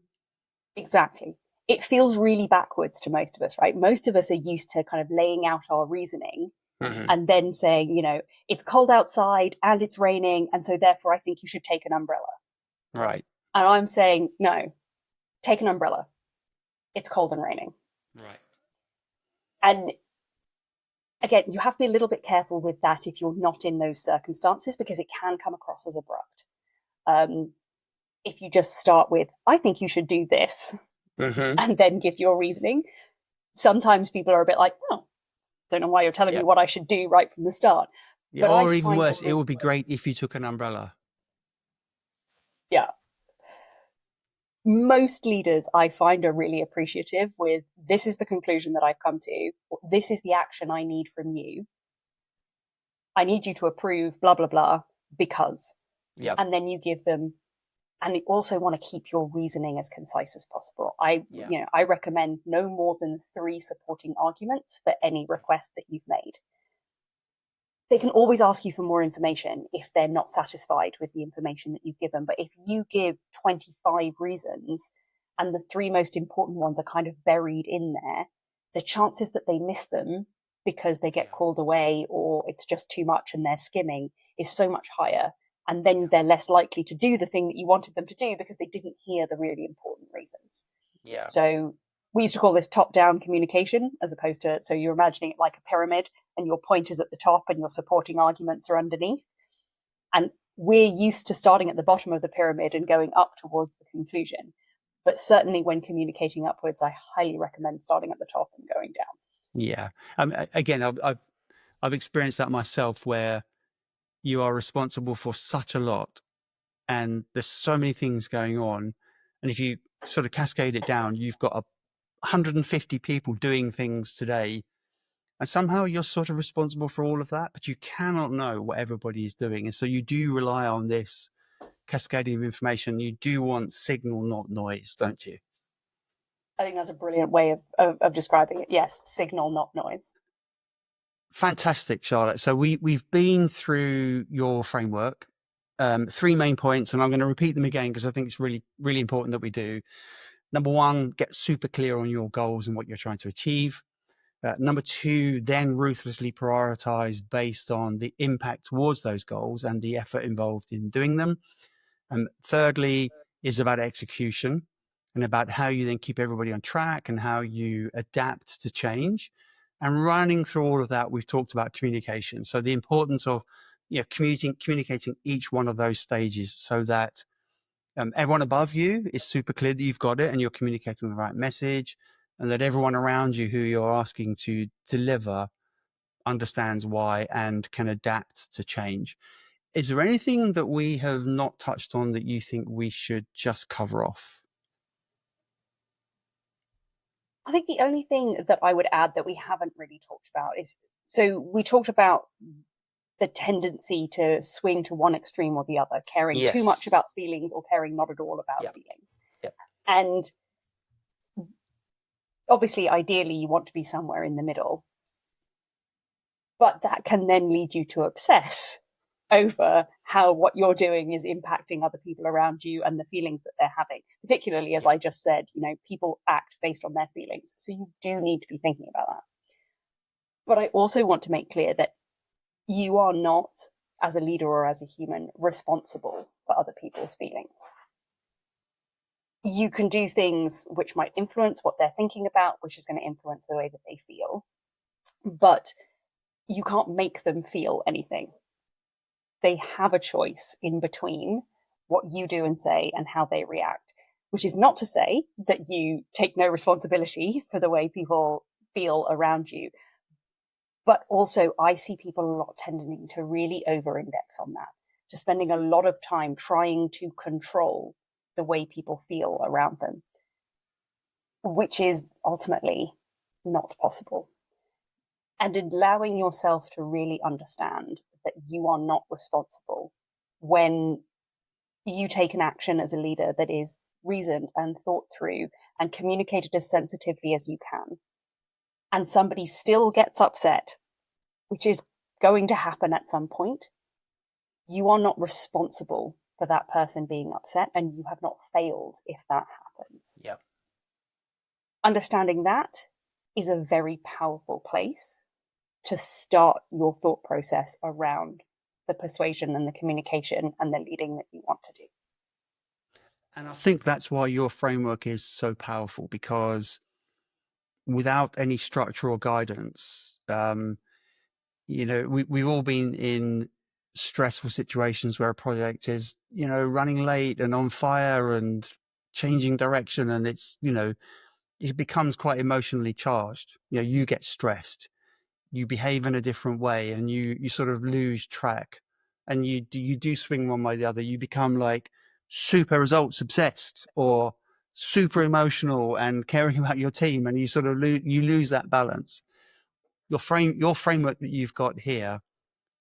exactly. It feels really backwards to most of us, right? Most of us are used to kind of laying out our reasoning and then saying, it's cold outside and it's raining, and so therefore I think you should take an umbrella. Right. And I'm saying, no, take an umbrella. It's cold and raining. Right. And again, you have to be a little bit careful with that if you're not in those circumstances, because it can come across as abrupt. If you just start with, I think you should do this, and then give your reasoning, sometimes people are a bit like, oh, don't know why you're telling me what I should do right from the start. Yeah, or even worse, it would be great if you took an umbrella. Yeah. Most leaders I find are really appreciative with, this is the conclusion that I've come to, this is the action I need from you. I need you to approve, blah, blah, blah, because. Yeah. And then you give them And you also want to keep your reasoning as concise as possible. Yeah. I recommend no more than 3 supporting arguments for any request that you've made. They can always ask you for more information if they're not satisfied with the information that you've given. But if you give 25 reasons and the 3 most important ones are kind of buried in there, the chances that they miss them because they get called away or it's just too much and they're skimming is so much higher. And then they're less likely to do the thing that you wanted them to do because they didn't hear the really important reasons. Yeah. So we used to call this top-down communication, as opposed to, so you're imagining it like a pyramid and your point is at the top and your supporting arguments are underneath. And we're used to starting at the bottom of the pyramid and going up towards the conclusion. But certainly when communicating upwards, I highly recommend starting at the top and going down. Yeah. Again, I've experienced that myself, where you are responsible for such a lot and there's so many things going on. And if you sort of cascade it down, you've got 150 people doing things today. And somehow you're sort of responsible for all of that, but you cannot know what everybody is doing. And so you do rely on this cascading of information. You do want signal, not noise, don't you? I think that's a brilliant way of describing it. Yes, signal, not noise. Fantastic, Charlotte. So we've been through your framework, 3 main points, and I'm going to repeat them again because I think it's really, really important that we do. Number 1, get super clear on your goals and what you're trying to achieve. Number 2, then ruthlessly prioritize based on the impact towards those goals and the effort involved in doing them. And thirdly is about execution and about how you then keep everybody on track and how you adapt to change. And running through all of that, we've talked about communication. So the importance of communicating each one of those stages so that everyone above you is super clear that you've got it and you're communicating the right message, and that everyone around you who you're asking to deliver understands why and can adapt to change. Is there anything that we have not touched on that you think we should just cover off? I think the only thing that I would add that we haven't really talked about is, so we talked about the tendency to swing to one extreme or the other, caring too much about feelings or caring not at all about feelings. Yep. And obviously, ideally, you want to be somewhere in the middle. But that can then lead you to obsess over how what you're doing is impacting other people around you and the feelings that they're having. Particularly, as I just said, people act based on their feelings. So you do need to be thinking about that. But I also want to make clear that you are not, as a leader or as a human, responsible for other people's feelings. You can do things which might influence what they're thinking about, which is going to influence the way that they feel. But you can't make them feel anything. They have a choice in between what you do and say and how they react, which is not to say that you take no responsibility for the way people feel around you. But also, I see people a lot tending to really over-index on that, to spending a lot of time trying to control the way people feel around them, which is ultimately not possible. And allowing yourself to really understand that you are not responsible when you take an action as a leader that is reasoned and thought through and communicated as sensitively as you can, and somebody still gets upset, which is going to happen at some point, you are not responsible for that person being upset, and you have not failed if that happens. Yep. Understanding that is a very powerful place to start your thought process around the persuasion and the communication and the leading that you want to do. And I think that's why your framework is so powerful, because without any structure or guidance, we've all been in stressful situations where a project is, running late and on fire and changing direction. And it becomes quite emotionally charged. You get stressed, you behave in a different way, and you sort of lose track, and you do swing one way or the other. You become like super results obsessed or super emotional and caring about your team, and you sort of lose that balance. Your framework that you've got here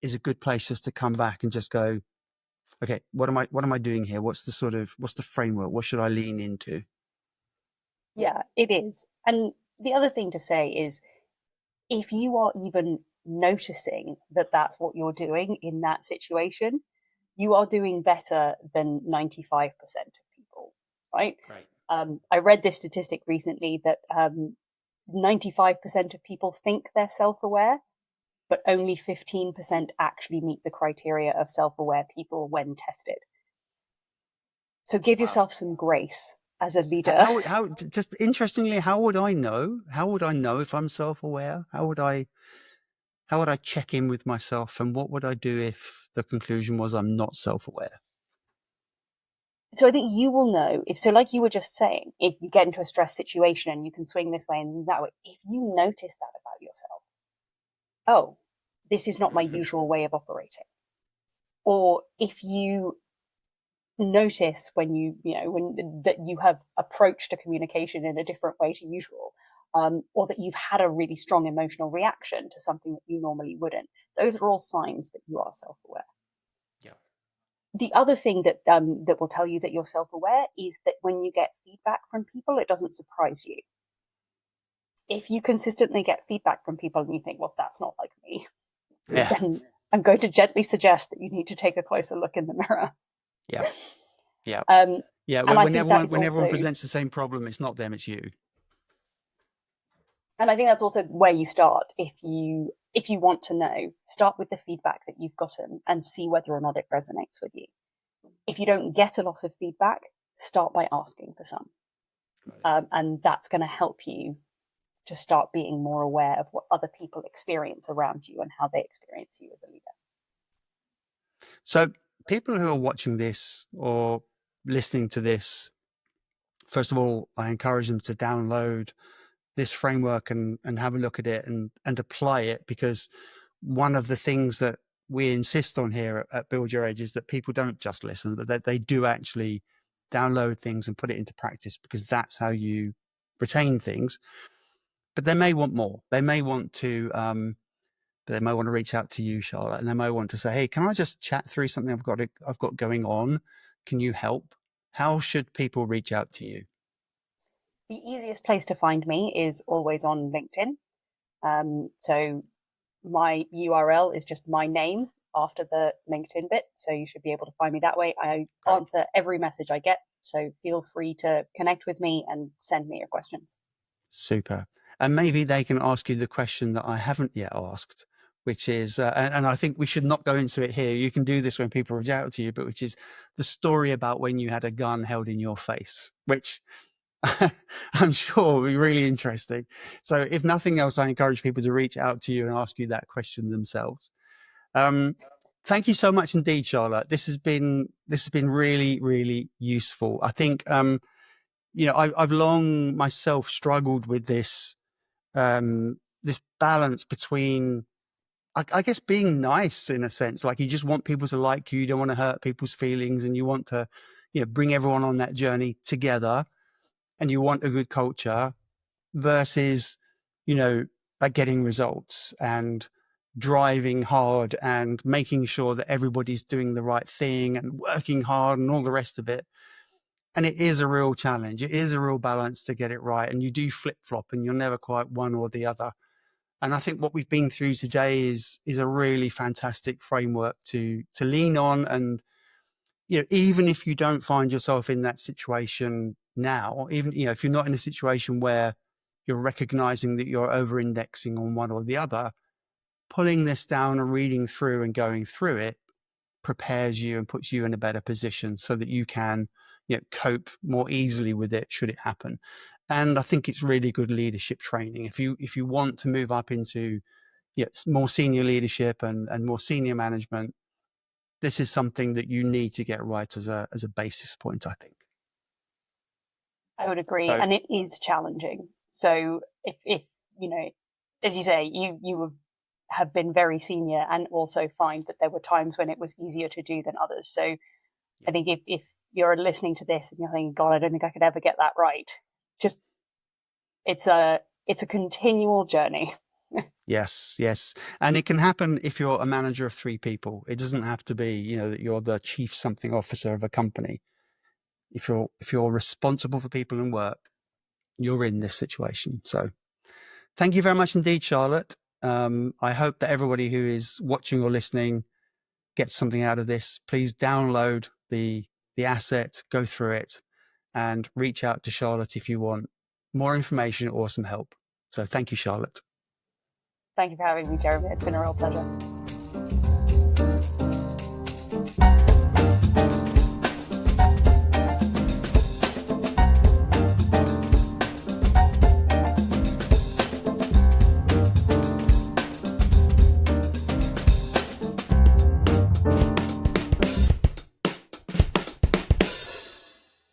is a good place just to come back and just go, okay, what am I doing here? What's the framework? What should I lean into? Yeah, it is. And the other thing to say is if you are even noticing that that's what you're doing in that situation, you are doing better than 95% of people, right? Great. I read this statistic recently that 95% of people think they're self aware, but only 15% actually meet the criteria of self aware people when tested. So give Wow. yourself some grace as a leader. How just interestingly, how would I know? How would I know if I'm self-aware? How would I check in with myself, and what would I do if the conclusion was I'm not self-aware? So I think you will know if so, like you were just saying, if you get into a stress situation and you can swing this way and that way, if you notice that about yourself, oh, this is not my usual way of operating. Or if you notice when when that you have approached a communication in a different way to usual, or that you've had a really strong emotional reaction to something that you normally wouldn't, those are all signs that you are self-aware. Yeah. The other thing that that will tell you that you're self-aware is that when you get feedback from people, it doesn't surprise you. If you consistently get feedback from people and you think, well, that's not like me, Yeah. then I'm going to gently suggest that you need to take a closer look in the mirror. Yeah. Yeah. Um, Yeah. and I When think that everyone is when everyone also, presents the same problem, it's not them, it's you. and I think that's also where you start. If you want to know, start with the feedback that you've gotten and see whether or not it resonates with you. If you don't get a lot of feedback, start by asking for some, and that's going to help you to start being more aware of what other people experience around you and how they experience you as a leader. So people who are watching this or listening to this, first of all, I encourage them to download this framework and have a look at it and apply it, because one of the things that we insist on here at Build Your Edge is that people don't just listen, but that they do actually download things and put it into practice, because that's how you retain things. But they may want more. They may want to reach out to you, Charlotte, and they may want to say, "Hey, can I just chat through something I've got going on? Can you help?" How should people reach out to you? The easiest place to find me is always on LinkedIn. So my URL is just my name after the LinkedIn bit. So you should be able to find me that way. I Great. answer every message I get. So feel free to connect with me and send me your questions. Super. And maybe they can ask you the question that I haven't yet asked, which is, and I think we should not go into it here. You can do this when people reach out to you, but which is the story about when you had a gun held in your face, which I'm sure will be really interesting. So if nothing else, I encourage people to reach out to you and ask you that question themselves. Um, Thank you so much indeed, Charlotte. This has been really, really useful. I think, I've long myself struggled with this balance between, I guess, being nice in a sense. Like, you just want people to like you. You don't want to hurt people's feelings, and you want to, bring everyone on that journey together, and you want a good culture versus, you know, like getting results and driving hard and making sure that everybody's doing the right thing and working hard and all the rest of it. And it is a real challenge. It is a real balance to get it right. And you do flip flop and you're never quite one or the other. And I think what we've been through today is a really fantastic framework to lean on. And, even if you don't find yourself in that situation now, even, if you're not in a situation where you're recognizing that you're over indexing on one or the other, pulling this down and reading through and going through it prepares you and puts you in a better position so that you can, cope more easily with it should it happen. And I think it's really good leadership training. If you want to move up into, more senior leadership and more senior management, this is something that you need to get right as a basis point, I think. I would agree. So And it is challenging. So if as you say, you have been very senior and also find that there were times when it was easier to do than others. So I think if you're listening to this and you're thinking, God, I don't think I could ever get that right, just it's a continual journey. Yes, yes. And it can happen if you're a manager of 3 people. It doesn't have to be, you know, that you're the chief something officer of a company. If you're responsible for people and work, you're in this situation. So thank you very much indeed, Charlotte. I hope that everybody who is watching or listening gets something out of this. Please download the asset, go through it, and reach out to Charlotte if you want more information or some help. So thank you, Charlotte. Thank you for having me, Jeremy. It's been a real pleasure.